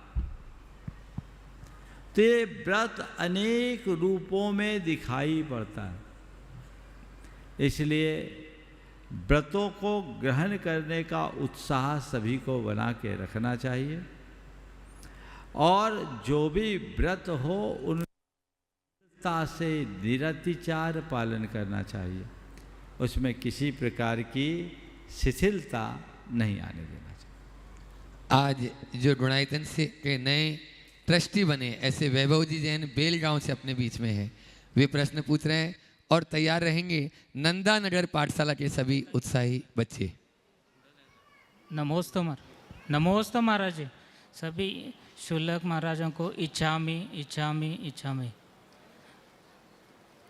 तो ये व्रत अनेक रूपों में दिखाई पड़ता है। इसलिए व्रतों को ग्रहण करने का उत्साह सभी को बना के रखना चाहिए। और जो भी व्रत हो उन से निरतिचार पालन करना चाहिए। उसमें किसी प्रकार की शिथिलता नहीं आने देना चाहिए। आज जो गुणायतन से के नए ट्रस्टी बने ऐसे वैभव जी जैन बेलगांव से अपने बीच में है, वे प्रश्न पूछ रहे हैं और तैयार रहेंगे नंदा नगर पाठशाला के सभी उत्साही बच्चे। नमोस्तु महाराज जी। सभी शुल्लक महाराजों को इच्छामी इच्छामी इच्छामी।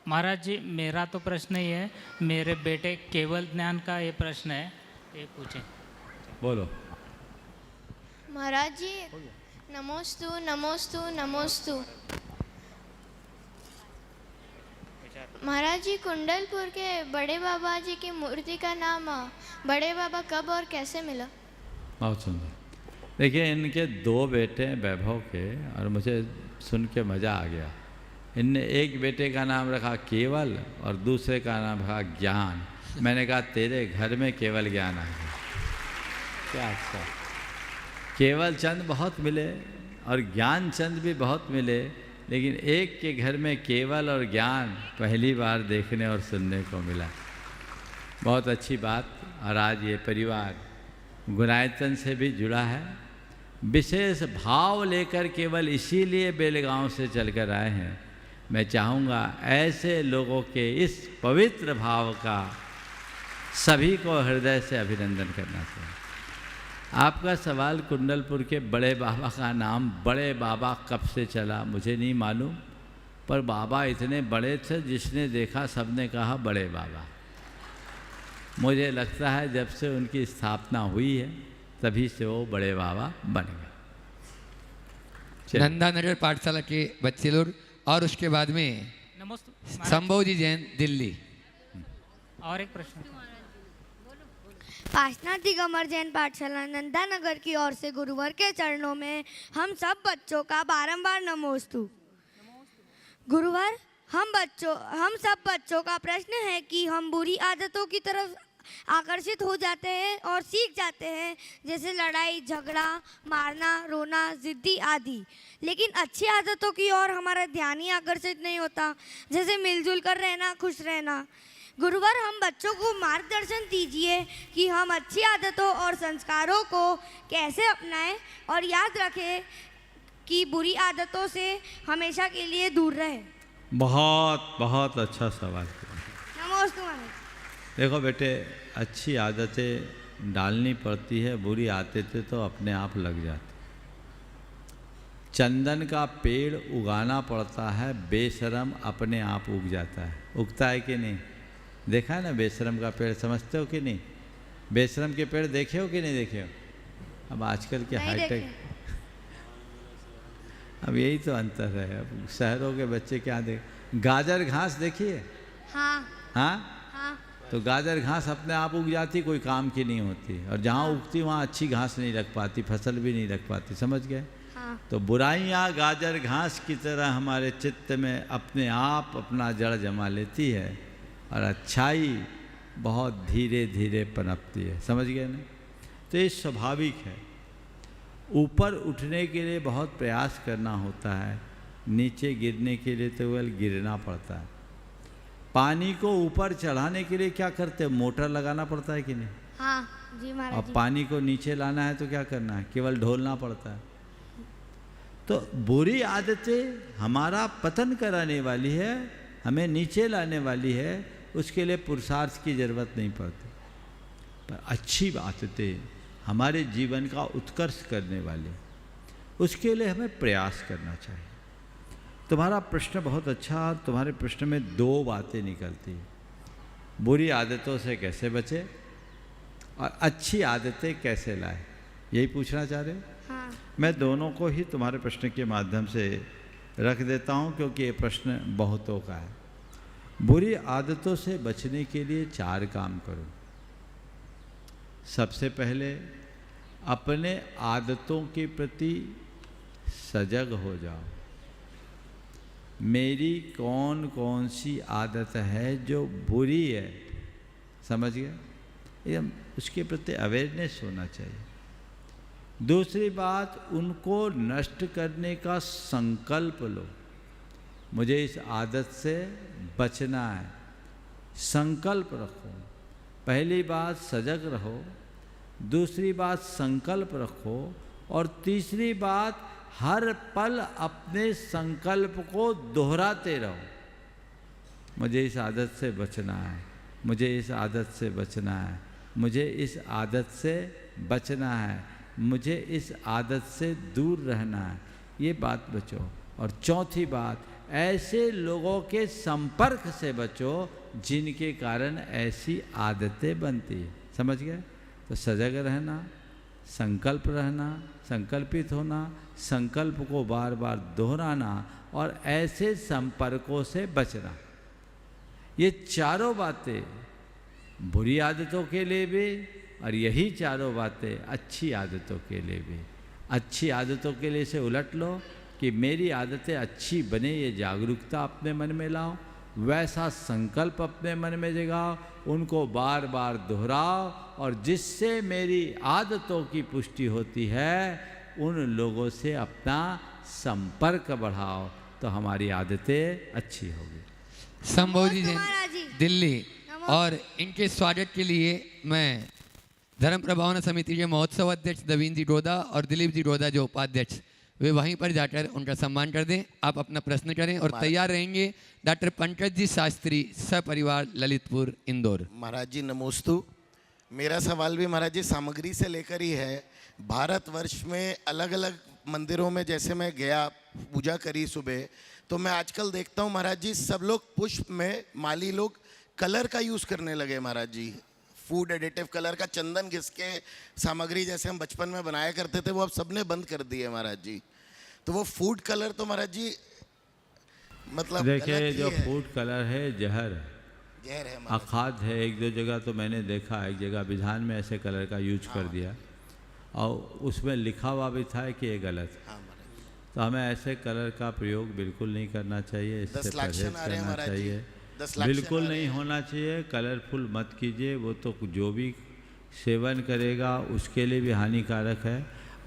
महाराज जी, मेरा तो प्रश्न ही है, मेरे बेटे केवल ज्ञान का ये प्रश्न है, ये पूछें। बोलो। महाराज जी, नमोस्तु नमोस्तु नमोस्तु। महाराज जी, कुंडलपुर के बड़े बाबा जी की मूर्ति का नाम बड़े बाबा कब और कैसे मिला? बहुत सुंदर। देखिए, इनके दो बेटे हैं वैभव के, और मुझे सुन के मज़ा आ गया। इनने एक बेटे का नाम रखा केवल और दूसरे का नाम रखा ज्ञान। मैंने कहा तेरे घर में केवल ज्ञान आ गया। क्या अच्छा, केवल चंद बहुत मिले और ज्ञान चंद भी बहुत मिले, लेकिन एक के घर में केवल और ज्ञान पहली बार देखने और सुनने को मिला। बहुत अच्छी बात। और आज ये परिवार गुणायतन से भी जुड़ा है, विशेष भाव लेकर केवल इसीलिए बेलगांव से चलकर आए हैं। मैं चाहूँगा ऐसे लोगों के इस पवित्र भाव का सभी को हृदय से अभिनंदन करना चाहिए। आपका सवाल कुंडलपुर के बड़े बाबा का नाम बड़े बाबा कब से चला मुझे नहीं मालूम, पर बाबा इतने बड़े थे जिसने देखा सबने कहा बड़े बाबा। मुझे लगता है जब से उनकी स्थापना हुई है तभी से वो बड़े बाबा बन गए। नंदा नगर पाठशाला के बच्चे लोग और उसके बाद में संभव जी जैन दिल्ली। और एक प्रश्न। पार्श्वनाथ दिगंबर जैन पाठशाला नंदा नगर की ओर से गुरुवर के चरणों में हम सब बच्चों का बारंबार नमोस्तु। गुरुवर, हम सब बच्चों का प्रश्न है कि हम बुरी आदतों की तरफ आकर्षित हो जाते हैं और सीख जाते हैं, जैसे लड़ाई झगड़ा, मारना, रोना, जिद्दी आदि, लेकिन अच्छी आदतों की ओर हमारा ध्यान ही आकर्षित नहीं होता, जैसे मिलजुल कर रहना, खुश रहना। गुरुवर, हम बच्चों को मार्गदर्शन दीजिए कि हम अच्छी आदतों और संस्कारों को कैसे अपनाएं और याद रखें कि बुरी आदतों से हमेशा के लिए दूर रहें। बहुत बहुत अच्छा सवाल किया। नमस्ते महाराज। देखो बेटे, अच्छी आदतें डालनी पड़ती है, बुरी आदतें तो अपने आप लग जाती। चंदन का पेड़ उगाना पड़ता है, बेशरम अपने आप उग जाता है। उगता है कि नहीं? देखा है ना बेशरम का पेड़, समझते हो कि नहीं? बेशरम के पेड़ देखे हो कि नहीं देखे हो? अब आजकल के हाईटेक, अब यही तो अंतर है। अब शहरों के बच्चे क्या देख, गाजर घास देखिए। हाँ हाँ हाँ। तो गाजर घास अपने आप उग जाती, कोई काम की नहीं होती, और जहाँ उगती वहाँ अच्छी घास नहीं रख पाती, फसल भी नहीं रख पाती। समझ गए? हाँ। तो बुराइयाँ गाजर घास की तरह हमारे चित्त में अपने आप अपना जड़ जमा लेती है, और अच्छाई बहुत धीरे धीरे पनपती है। समझ गए ना? तो ये स्वाभाविक है। ऊपर उठने के लिए बहुत प्रयास करना होता है, नीचे गिरने के लिए तो केवल गिरना पड़ता है। पानी को ऊपर चढ़ाने के लिए क्या करते हैं? मोटर लगाना पड़ता है कि नहीं? हाँ जी महाराज। और पानी को नीचे लाना है तो क्या करना है? केवल ढोलना पड़ता है। तो बुरी आदतें हमारा पतन कराने वाली है, हमें नीचे लाने वाली है, उसके लिए पुरुषार्थ की जरूरत नहीं पड़ती। पर अच्छी आदतें हमारे जीवन का उत्कर्ष करने वाली, उसके लिए हमें प्रयास करना चाहिए। तुम्हारा प्रश्न बहुत अच्छा, और तुम्हारे प्रश्न में दो बातें निकलती हैं। बुरी आदतों से कैसे बचे और अच्छी आदतें कैसे लाए, यही पूछना चाह रहे हो? हाँ। मैं दोनों को ही तुम्हारे प्रश्न के माध्यम से रख देता हूँ, क्योंकि ये प्रश्न बहुतों का है। बुरी आदतों से बचने के लिए 4 काम करो। सबसे पहले अपने आदतों के प्रति सजग हो जाओ। मेरी कौन कौन सी आदत है जो बुरी है, समझ गए? एकदम उसके प्रति अवेयरनेस होना चाहिए। दूसरी बात, उनको नष्ट करने का संकल्प लो। मुझे इस आदत से बचना है, संकल्प रखो। पहली बात सजग रहो, दूसरी बात संकल्प रखो, और तीसरी बात हर पल अपने संकल्प को दोहराते रहो। मुझे इस आदत से बचना है, मुझे इस आदत से बचना है, मुझे इस आदत से बचना है, मुझे इस आदत से दूर रहना है। ये बात बचो। और चौथी बात, ऐसे लोगों के संपर्क से बचो जिनके कारण ऐसी आदतें बनती है। समझ गए? तो सजग रहना, संकल्प रहना, संकल्पित होना, संकल्प को बार बार दोहराना, और ऐसे संपर्कों से बचना। ये चारों बातें बुरी आदतों के लिए भी, और यही चारों बातें अच्छी आदतों के लिए भी। अच्छी आदतों के लिए इसे उलट लो, कि मेरी आदतें अच्छी बने, ये जागरूकता अपने मन में लाओ, वैसा संकल्प अपने मन में जगाओ, उनको बार बार दोहराओ, और जिससे मेरी आदतों की पुष्टि होती है उन लोगों से अपना संपर्क बढ़ाओ, तो हमारी आदतें अच्छी होगी। संबोधि जैन दिल्ली, और इनके स्वागत के लिए मैं धर्म प्रभावना समिति के महोत्सव अध्यक्ष दवीन जी डोदा और दिलीप जी डोदा जो उपाध्यक्ष, वे वहीं पर जाकर उनका सम्मान कर दें। आप अपना प्रश्न करें और तैयार रहेंगे डॉक्टर पंकज जी शास्त्री, सपरिवार, ललितपुर, इंदौर। महाराज जी नमोस्तु। मेरा सवाल भी महाराज जी सामग्री से लेकर ही है। भारतवर्ष में अलग अलग मंदिरों में जैसे मैं गया, पूजा करी सुबह, तो मैं आजकल देखता हूँ महाराज जी सब लोग पुष्प में, माली लोग कलर का यूज़ करने लगे महाराज जी, फूड एडिटिव कलर का, चंदन घिस के सामग्री जैसे हम बचपन में बनाया करते थे वो अब सबने बंद कर दिए महाराज जी। तो वो फूड कलर तो महाराज जी मतलब देखिए, जो फूड कलर है जहर है, अखाद है। एक दो जगह तो मैंने देखा, एक जगह विधान में ऐसे कलर का यूज कर दिया और उसमें लिखा हुआ भी था कि ये गलत है। तो हमें ऐसे कलर का प्रयोग बिल्कुल नहीं करना चाहिए, इससे परहेज करना चाहिए, बिल्कुल नहीं होना चाहिए। कलरफुल मत कीजिए, वो तो जो भी सेवन करेगा उसके लिए भी हानिकारक है।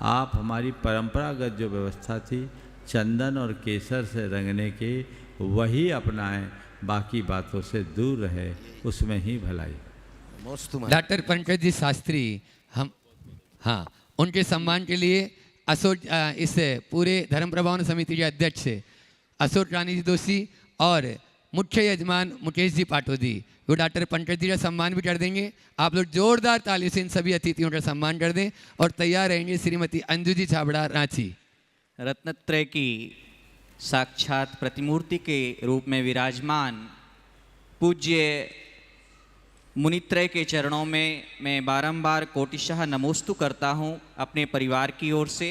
आप हमारी परंपरागत जो व्यवस्था थी चंदन और केसर से रंगने की, वही अपनाएं, बाकी बातों से दूर रहे, उसमें ही भलाई। डॉक्टर पंकज जी शास्त्री, हम हाँ उनके सम्मान के लिए अशोक, इस पूरे धर्म प्रभावना समिति के अध्यक्ष अशोक रानी जी दोषी और मुख्य यजमान मुकेश जी पाटोदी, वो डॉक्टर पंकज जी का सम्मान भी कर देंगे। आप लोग जोरदार ताली से इन सभी अतिथियों का सम्मान कर दें और तैयार रहेंगे श्रीमती अंजू जी छाबड़ा, रांची। रत्नत्रय की साक्षात प्रतिमूर्ति के रूप में विराजमान पूज्य मुनित्रय के चरणों में मैं बारंबार कोटिशः नमोस्तु करता हूँ अपने परिवार की ओर से।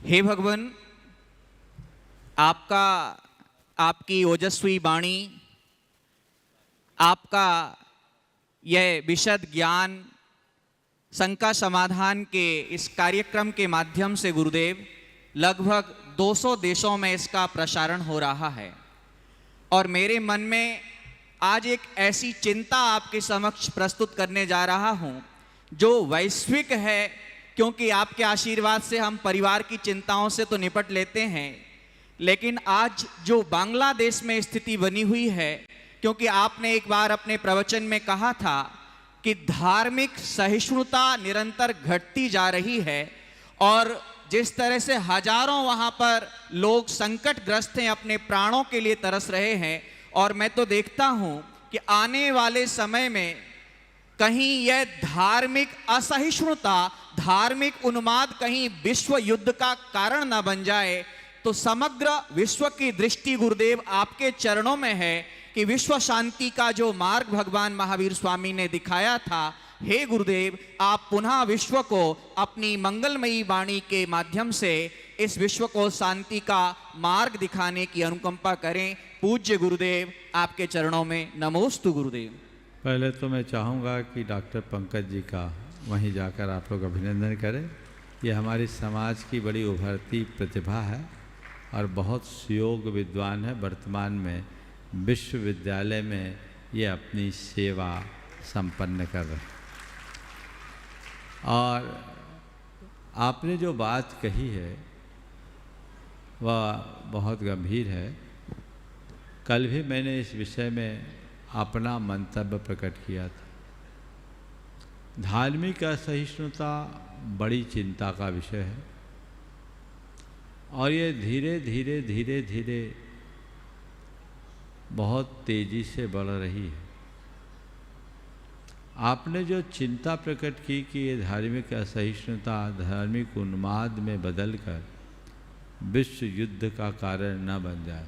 हे भगवान, आपकी ओजस्वी वाणी, आपका यह विशद ज्ञान शंका समाधान के इस कार्यक्रम के माध्यम से गुरुदेव लगभग 200 देशों में इसका प्रसारण हो रहा है, और मेरे मन में आज एक ऐसी चिंता आपके समक्ष प्रस्तुत करने जा रहा हूं जो वैश्विक है, क्योंकि आपके आशीर्वाद से हम परिवार की चिंताओं से तो निपट लेते हैं, लेकिन आज जो बांग्लादेश में स्थिति बनी हुई है, क्योंकि आपने एक बार अपने प्रवचन में कहा था कि धार्मिक सहिष्णुता निरंतर घटती जा रही है, और जिस तरह से हजारों वहां पर लोग संकटग्रस्त हैं, अपने प्राणों के लिए तरस रहे हैं, और मैं तो देखता हूं कि आने वाले समय में कहीं यह धार्मिक असहिष्णुता, धार्मिक उन्माद कहीं विश्व युद्ध का कारण न बन जाए, तो समग्र विश्व की दृष्टि गुरुदेव आपके चरणों में है कि विश्व शांति का जो मार्ग भगवान महावीर स्वामी ने दिखाया था, हे गुरुदेव, आप पुनः विश्व को अपनी मंगलमयी वाणी के माध्यम से इस विश्व को शांति का मार्ग दिखाने की अनुकंपा करें। पूज्य गुरुदेव, आपके चरणों में नमोस्तु गुरुदेव। पहले तो मैं चाहूँगा कि डॉक्टर पंकज जी का वहीं जाकर आप लोग अभिनंदन करें। ये हमारे समाज की बड़ी उभरती प्रतिभा है और बहुत सुयोग विद्वान है। वर्तमान में विश्वविद्यालय में ये अपनी सेवा संपन्न कर रहे हैं। और आपने जो बात कही है वह बहुत गंभीर है। कल भी मैंने इस विषय में अपना मंतव्य प्रकट किया था। धार्मिक असहिष्णुता बड़ी चिंता का विषय है और ये धीरे धीरे धीरे धीरे बहुत तेजी से बढ़ रही है। आपने जो चिंता प्रकट की कि ये धार्मिक असहिष्णुता धार्मिक उन्माद में बदलकर विश्व युद्ध का कारण न बन जाए।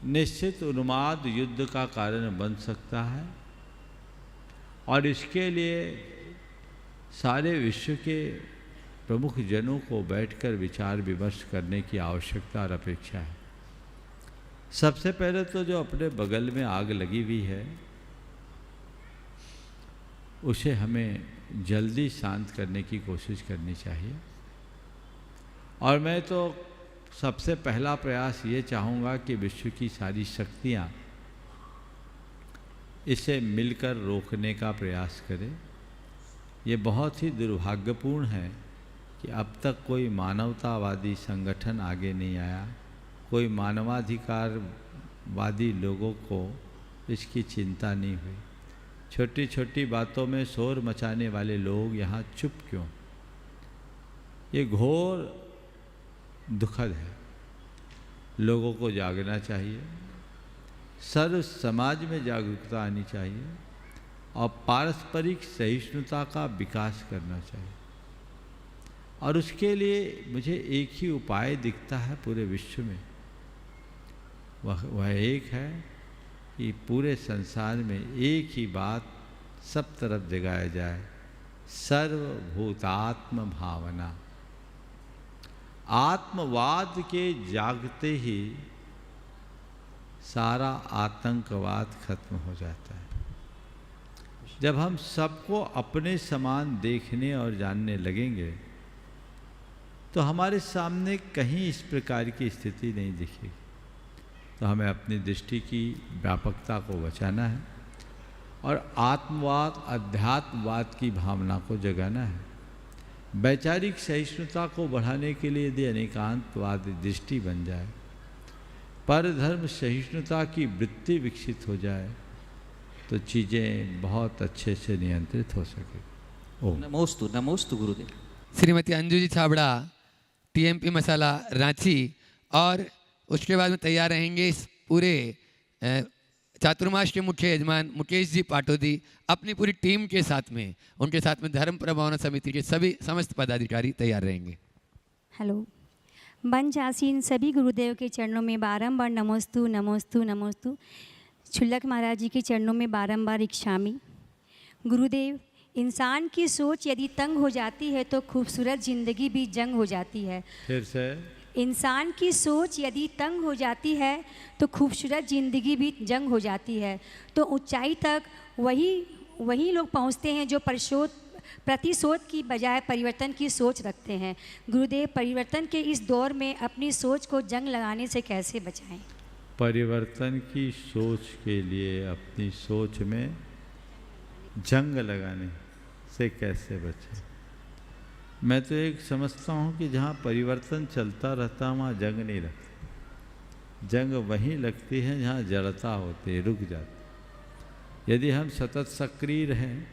निश्चित उन्माद युद्ध का कारण बन सकता है और इसके लिए सारे विश्व के प्रमुख जनों को बैठकर विचार विमर्श करने की आवश्यकता और अपेक्षा है। सबसे पहले तो जो अपने बगल में आग लगी हुई है उसे हमें जल्दी शांत करने की कोशिश करनी चाहिए। और मैं तो सबसे पहला प्रयास ये चाहूँगा कि विश्व की सारी शक्तियाँ इसे मिलकर रोकने का प्रयास करें। ये बहुत ही दुर्भाग्यपूर्ण है कि अब तक कोई मानवतावादी संगठन आगे नहीं आया, कोई मानवाधिकारवादी लोगों को इसकी चिंता नहीं हुई। छोटी छोटी बातों में शोर मचाने वाले लोग यहाँ चुप क्यों? ये घोर दुखद है। लोगों को जागना चाहिए, सर्व समाज में जागरूकता आनी चाहिए और पारस्परिक सहिष्णुता का विकास करना चाहिए। और उसके लिए मुझे एक ही उपाय दिखता है पूरे विश्व में, वह एक है कि पूरे संसार में एक ही बात सब तरफ जगाया जाए, सर्वभूतात्म भावना। आत्मवाद के जागते ही सारा आतंकवाद खत्म हो जाता है। जब हम सबको अपने समान देखने और जानने लगेंगे तो हमारे सामने कहीं इस प्रकार की स्थिति नहीं दिखेगी। तो हमें अपनी दृष्टि की व्यापकता को बचाना है और आत्मवाद, अध्यात्मवाद की भावना को जगाना है। वैचारिक सहिष्णुता को बढ़ाने के लिए यदि अनेकांतवाद दृष्टि बन जाए, परधर्म सहिष्णुता की वृत्ति विकसित हो जाए, तो चीज़ें बहुत अच्छे से नियंत्रित हो सके। नमोस्तु नमोस्तु गुरुदेव। श्रीमती अंजू जी छाबड़ा, टीएमपी मसाला, रांची। और उसके बाद में तैयार रहेंगे इस पूरे चातुर्मास के मुख्य यजमान मुकेश जी पाटोदी अपनी पूरी टीम के साथ में, उनके साथ में धर्म प्रभावना समिति के सभी समस्त पदाधिकारी तैयार रहेंगे। हेलो। मंच आसीन सभी गुरुदेव के चरणों में बारंबार नमोस्तु नमोस्तु नमोस्तु। छुल्लक महाराज जी के चरणों में बारंबार इक्षामी। गुरुदेव, इंसान की सोच यदि तंग हो जाती है तो खूबसूरत जिंदगी भी जंग हो जाती है। फिर से। इंसान की सोच यदि तंग हो जाती है तो खूबसूरत ज़िंदगी भी जंग हो जाती है। तो ऊंचाई तक वही लोग पहुंचते हैं जो प्रतिशोध की बजाय परिवर्तन की सोच रखते हैं। गुरुदेव, परिवर्तन के इस दौर में अपनी सोच को जंग लगाने से कैसे बचाएं? परिवर्तन की सोच के लिए अपनी सोच में जंग लगाने से कैसे बचें? मैं तो एक समझता हूँ कि जहाँ परिवर्तन चलता रहता वहाँ जंग नहीं लगती। जंग वहीं लगती है जहाँ जड़ता होती है, रुक जाती। यदि हम सतत सक्रिय रहें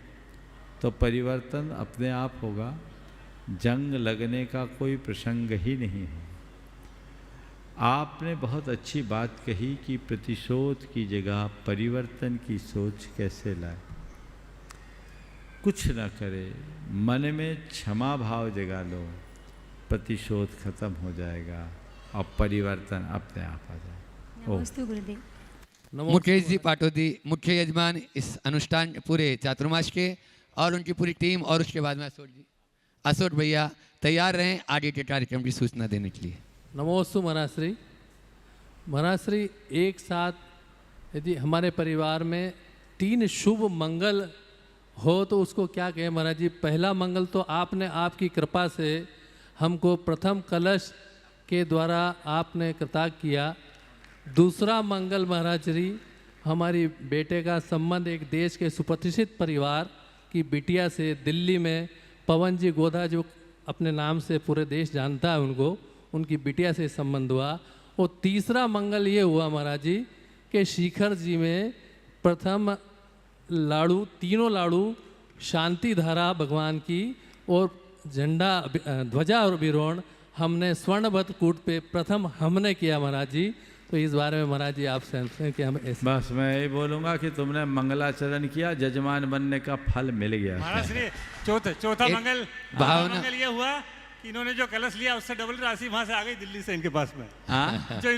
तो परिवर्तन अपने आप होगा, जंग लगने का कोई प्रसंग ही नहीं है। आपने बहुत अच्छी बात कही कि प्रतिशोध की जगह परिवर्तन की सोच कैसे लाए। कुछ न करे, मन में क्षमा भाव जगा लो, प्रतिशोध खत्म हो जाएगा और परिवर्तन अपने आप आ जाएगा। नमस्ते गुरुदेव। मुकेश जी पाटोदी मुख्य यजमान इस अनुष्ठान पूरे चातुर्मास के, और उनकी पूरी टीम, और उसके बाद में असोट भैया तैयार रहें आगे के कार्यक्रम की सूचना देने के लिए। नमोस्तु महाराज श्री। एक साथ यदि हमारे परिवार में 3 शुभ मंगल हो तो उसको क्या कहें महाराज जी? पहला मंगल तो आपने आपकी कृपा से हमको प्रथम कलश के द्वारा आपने कृतार्थ किया। दूसरा मंगल महाराज जी, हमारी बेटे का संबंध एक देश के सुप्रतिष्ठित परिवार की बिटिया से दिल्ली में पवन जी गोधा, जो अपने नाम से पूरे देश जानता है उनको, उनकी बिटिया से संबंध हुआ। और तीसरा मंगल ये हुआ महाराज जी कि शिखर जी में प्रथम लाड़ू, 3 लाड़ू शांति धारा भगवान की और झंडा ध्वजा और विरोहण हमने स्वर्णवत कूट पे प्रथम हमने किया महाराज जी। तो इस बारे में महाराज जी आपसे कि हम बस मैं यही बोलूँगा कि तुमने मंगलाचरण किया, जजमान बनने का फल मिल गया। महाराज श्री चौथा मंगल ये हुआ कि इन्होंने जो कलश लिया उससे डबल राशि वहाँ से आ गई दिल्ली से इनके पास में। जो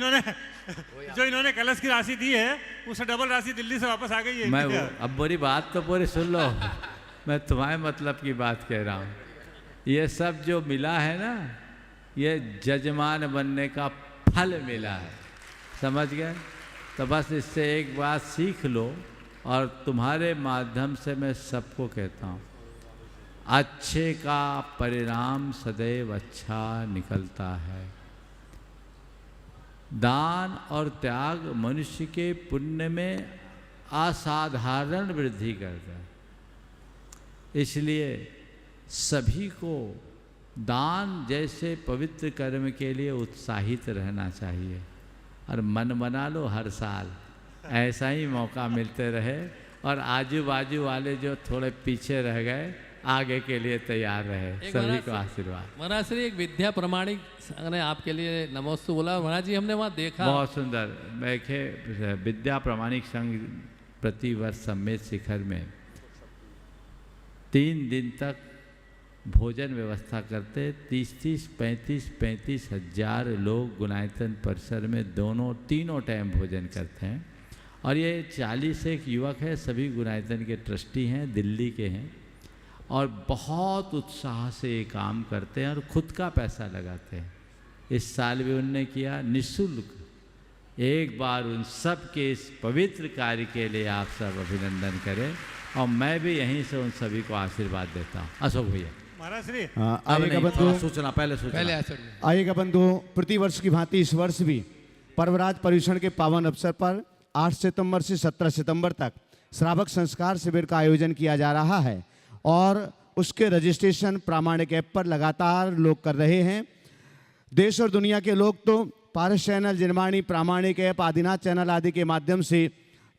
इन्होंने कलश की राशि दी है उससे डबल राशि दिल्ली से वापस आ गई है। मैं अब बुरी बात तो पूरी सुन लो, मैं तुम्हारे मतलब की बात कह रहा हूँ। ये सब जो मिला है ना, ये जजमान बनने का फल मिला है, समझ गए? तो बस इससे एक बात सीख लो, और तुम्हारे माध्यम से मैं सबको कहता हूँ अच्छे का परिणाम सदैव अच्छा निकलता है। दान और त्याग मनुष्य के पुण्य में असाधारण वृद्धि करता है। इसलिए सभी को दान जैसे पवित्र कर्म के लिए उत्साहित रहना चाहिए और मन बना लो हर साल ऐसा ही मौका मिलते रहे और आजू बाजू वाले जो थोड़े पीछे रह गए आगे के लिए तैयार रहे। सभी को आशीर्वाद। महाराज श्री एक विद्या प्रमाणिक ने आपके लिए नमोस्तु बोला। महाराज जी हमने वहाँ देखा बहुत सुंदर। देखे विद्या प्रमाणिक संघ प्रतिवर्ष सम्मेद शिखर में 3 दिन तक भोजन व्यवस्था करते। 35 हजार लोग गुणायतन परिसर में तीनों टाइम भोजन करते हैं। और ये 40 एक युवक है, सभी गुणायतन के ट्रस्टी हैं, दिल्ली के हैं और बहुत उत्साह से ये काम करते हैं और खुद का पैसा लगाते हैं। इस साल भी उनने किया निःशुल्क। एक बार उन सब के इस पवित्र कार्य के लिए आप सब अभिनंदन करें और मैं भी यहीं से उन सभी को आशीर्वाद देता हूँ। अशोक भैया महाराज श्री आइएगा बंधु, सूचना पहले आइएगा बंधु। प्रतिवर्ष की भांति इस वर्ष भी पर्वराज पर्यूषण के पावन अवसर पर 8 सितंबर से 17 सितंबर तक श्रावक संस्कार शिविर का आयोजन किया जा रहा है और उसके रजिस्ट्रेशन प्रामाणिक ऐप पर लगातार लोग कर रहे हैं। देश और दुनिया के लोग तो पारस चैनल, जिनवाणी, प्रामाणिक ऐप, आदिनाथ चैनल आदि के माध्यम से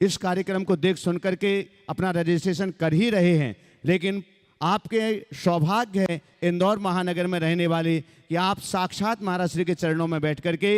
इस कार्यक्रम को देख सुन करके अपना रजिस्ट्रेशन कर ही रहे हैं। लेकिन आपके सौभाग्य है इंदौर महानगर में रहने वाले कि आप साक्षात महाराज श्री के चरणों में बैठ करके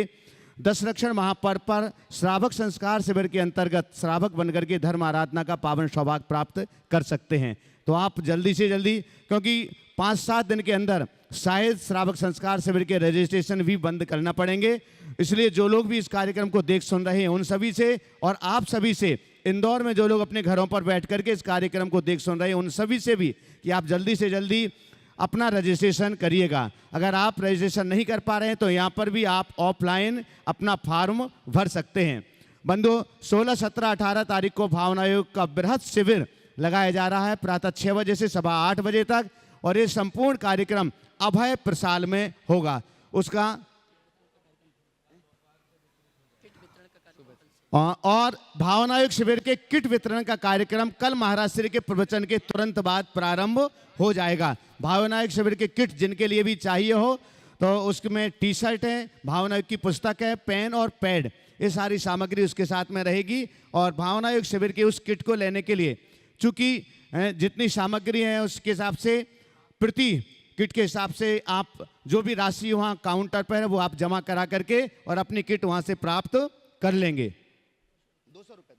दशरक्षण महापर्व पर श्रावक संस्कार शिविर के अंतर्गत श्रावक बनकर के धर्म आराधना का पावन सौभाग्य प्राप्त कर सकते हैं। तो आप जल्दी से जल्दी, क्योंकि 5-7 दिन के अंदर शायद श्रावक संस्कार शिविर के रजिस्ट्रेशन भी बंद करना पड़ेंगे। इसलिए जो लोग भी इस कार्यक्रम को देख सुन रहे हैं उन सभी से और आप सभी से, इंदौर में जो लोग अपने घरों पर बैठ करके इस कार्यक्रम को देख सुन रहे हैं उन सभी से भी कि आप जल्दी से जल्दी अपना रजिस्ट्रेशन करिएगा। अगर आप रजिस्ट्रेशन नहीं कर पा रहे हैं तो यहाँ पर भी आप ऑफलाइन अपना फॉर्म भर सकते हैं। बंधु 16, 17, 18 तारीख को भावना आयोग का बृहद शिविर लगाया जा रहा है प्रातः 6 बजे से सवा 8 बजे तक और ये संपूर्ण कार्यक्रम अभय प्रसाल में होगा। उसका और भावना आयोग शिविर के किट वितरण का कार्यक्रम कल महाराज श्री के प्रवचन के तुरंत बाद प्रारंभ हो जाएगा। भावना आयोग शिविर के किट जिनके लिए भी चाहिए हो तो उसमें टी-शर्ट है, भावना आयोग की पुस्तक है, पेन और पैड, ये सारी सामग्री उसके साथ में रहेगी। और भावना आयोग शिविर के उस किट को लेने के लिए चूंकि जितनी सामग्री है उसके हिसाब से प्रति किट के हिसाब से आप जो भी राशि वहाँ काउंटर पर है वो आप जमा करा करके और अपनी किट वहाँ से प्राप्त कर लेंगे। 200 रुपये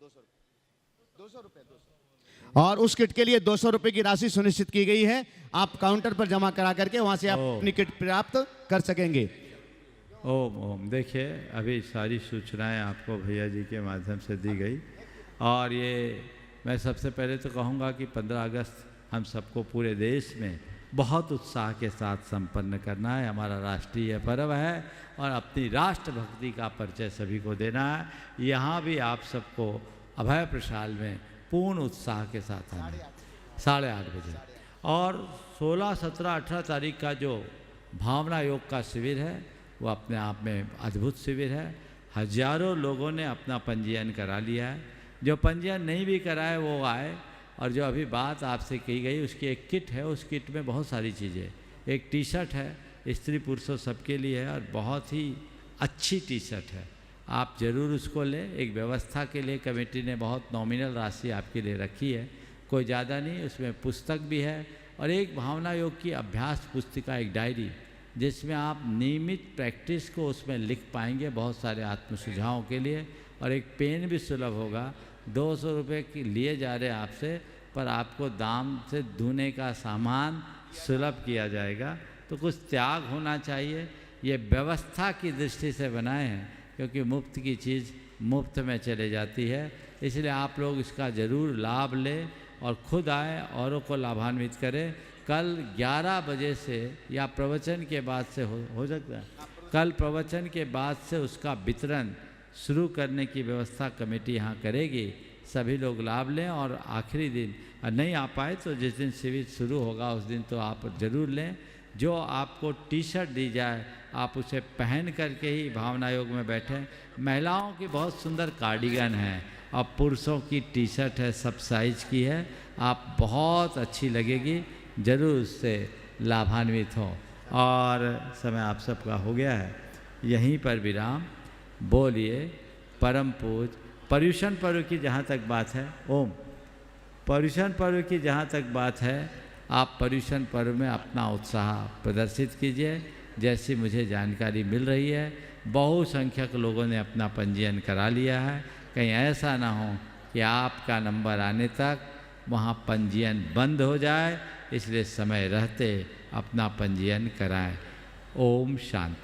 और उस किट के लिए 200 रुपये की राशि सुनिश्चित की गई है। आप काउंटर पर जमा करा करके वहाँ से आप अपनी किट प्राप्त कर सकेंगे। ओम ओम। देखिए अभी सारी सूचनाएं आपको भैया जी के माध्यम से दी गई और ये मैं सबसे पहले तो कहूँगा कि 15 अगस्त हम सबको पूरे देश में बहुत उत्साह के साथ संपन्न करना है। हमारा राष्ट्रीय पर्व है और अपनी राष्ट्रभक्ति का परिचय सभी को देना है। यहाँ भी आप सबको अभय प्रसाल में पूर्ण उत्साह के साथ आना है 8:30 बजे। और 16, 17, 18 तारीख का जो भावना योग का शिविर है वो अपने आप में अद्भुत शिविर है। हजारों लोगों ने अपना पंजीयन करा लिया है। जो पंजीयन नहीं भी कराए वो आए। और जो अभी बात आपसे की गई उसकी एक किट है, उस किट में बहुत सारी चीज़ें, एक टी-शर्ट है, स्त्री पुरुषों सबके लिए है और बहुत ही अच्छी टी-शर्ट है, आप ज़रूर उसको लें। एक व्यवस्था के लिए कमेटी ने बहुत नॉमिनल राशि आपके लिए रखी है, कोई ज़्यादा नहीं। उसमें पुस्तक भी है और एक भावना योग की अभ्यास पुस्तिका, एक डायरी जिसमें आप नियमित प्रैक्टिस को उसमें लिख पाएंगे बहुत सारे आत्म सुझावों के लिए। और एक पेन भी सुलभ होगा। 200 रुपये की लिए जा रहे आपसे, पर आपको दाम से धोने का सामान सुलभ किया जाएगा। तो कुछ त्याग होना चाहिए। ये व्यवस्था की दृष्टि से बनाए हैं क्योंकि मुफ्त की चीज़ मुफ्त में चले जाती है। इसलिए आप लोग इसका ज़रूर लाभ लें और खुद आए, औरों को लाभान्वित करें। कल 11 बजे से या प्रवचन के बाद से हो सकता है, कल प्रवचन के बाद से उसका वितरण शुरू करने की व्यवस्था कमेटी यहाँ करेगी। सभी लोग लाभ लें। और आखिरी दिन नहीं आ पाए तो जिस दिन शिविर शुरू होगा उस दिन तो आप ज़रूर लें। जो आपको टी शर्ट दी जाए आप उसे पहन करके ही भावना योग में बैठें। महिलाओं की बहुत सुंदर कार्डिगन है और पुरुषों की टी शर्ट है, सब साइज की है, आप बहुत अच्छी लगेगी, ज़रूर उससे लाभान्वित हों। और समय आप सबका हो गया है, यहीं पर विराम। बोलिए परम पूज पर्युषण पर्व की जहाँ तक बात है, ओम पर्युषण पर्व की जहाँ तक बात है, आप पर्युषण पर्व में अपना उत्साह प्रदर्शित कीजिए। जैसी मुझे जानकारी मिल रही है बहुसंख्यक लोगों ने अपना पंजीयन करा लिया है। कहीं ऐसा ना हो कि आपका नंबर आने तक वहाँ पंजीयन बंद हो जाए, इसलिए समय रहते अपना पंजीयन कराएं। ओम शांति।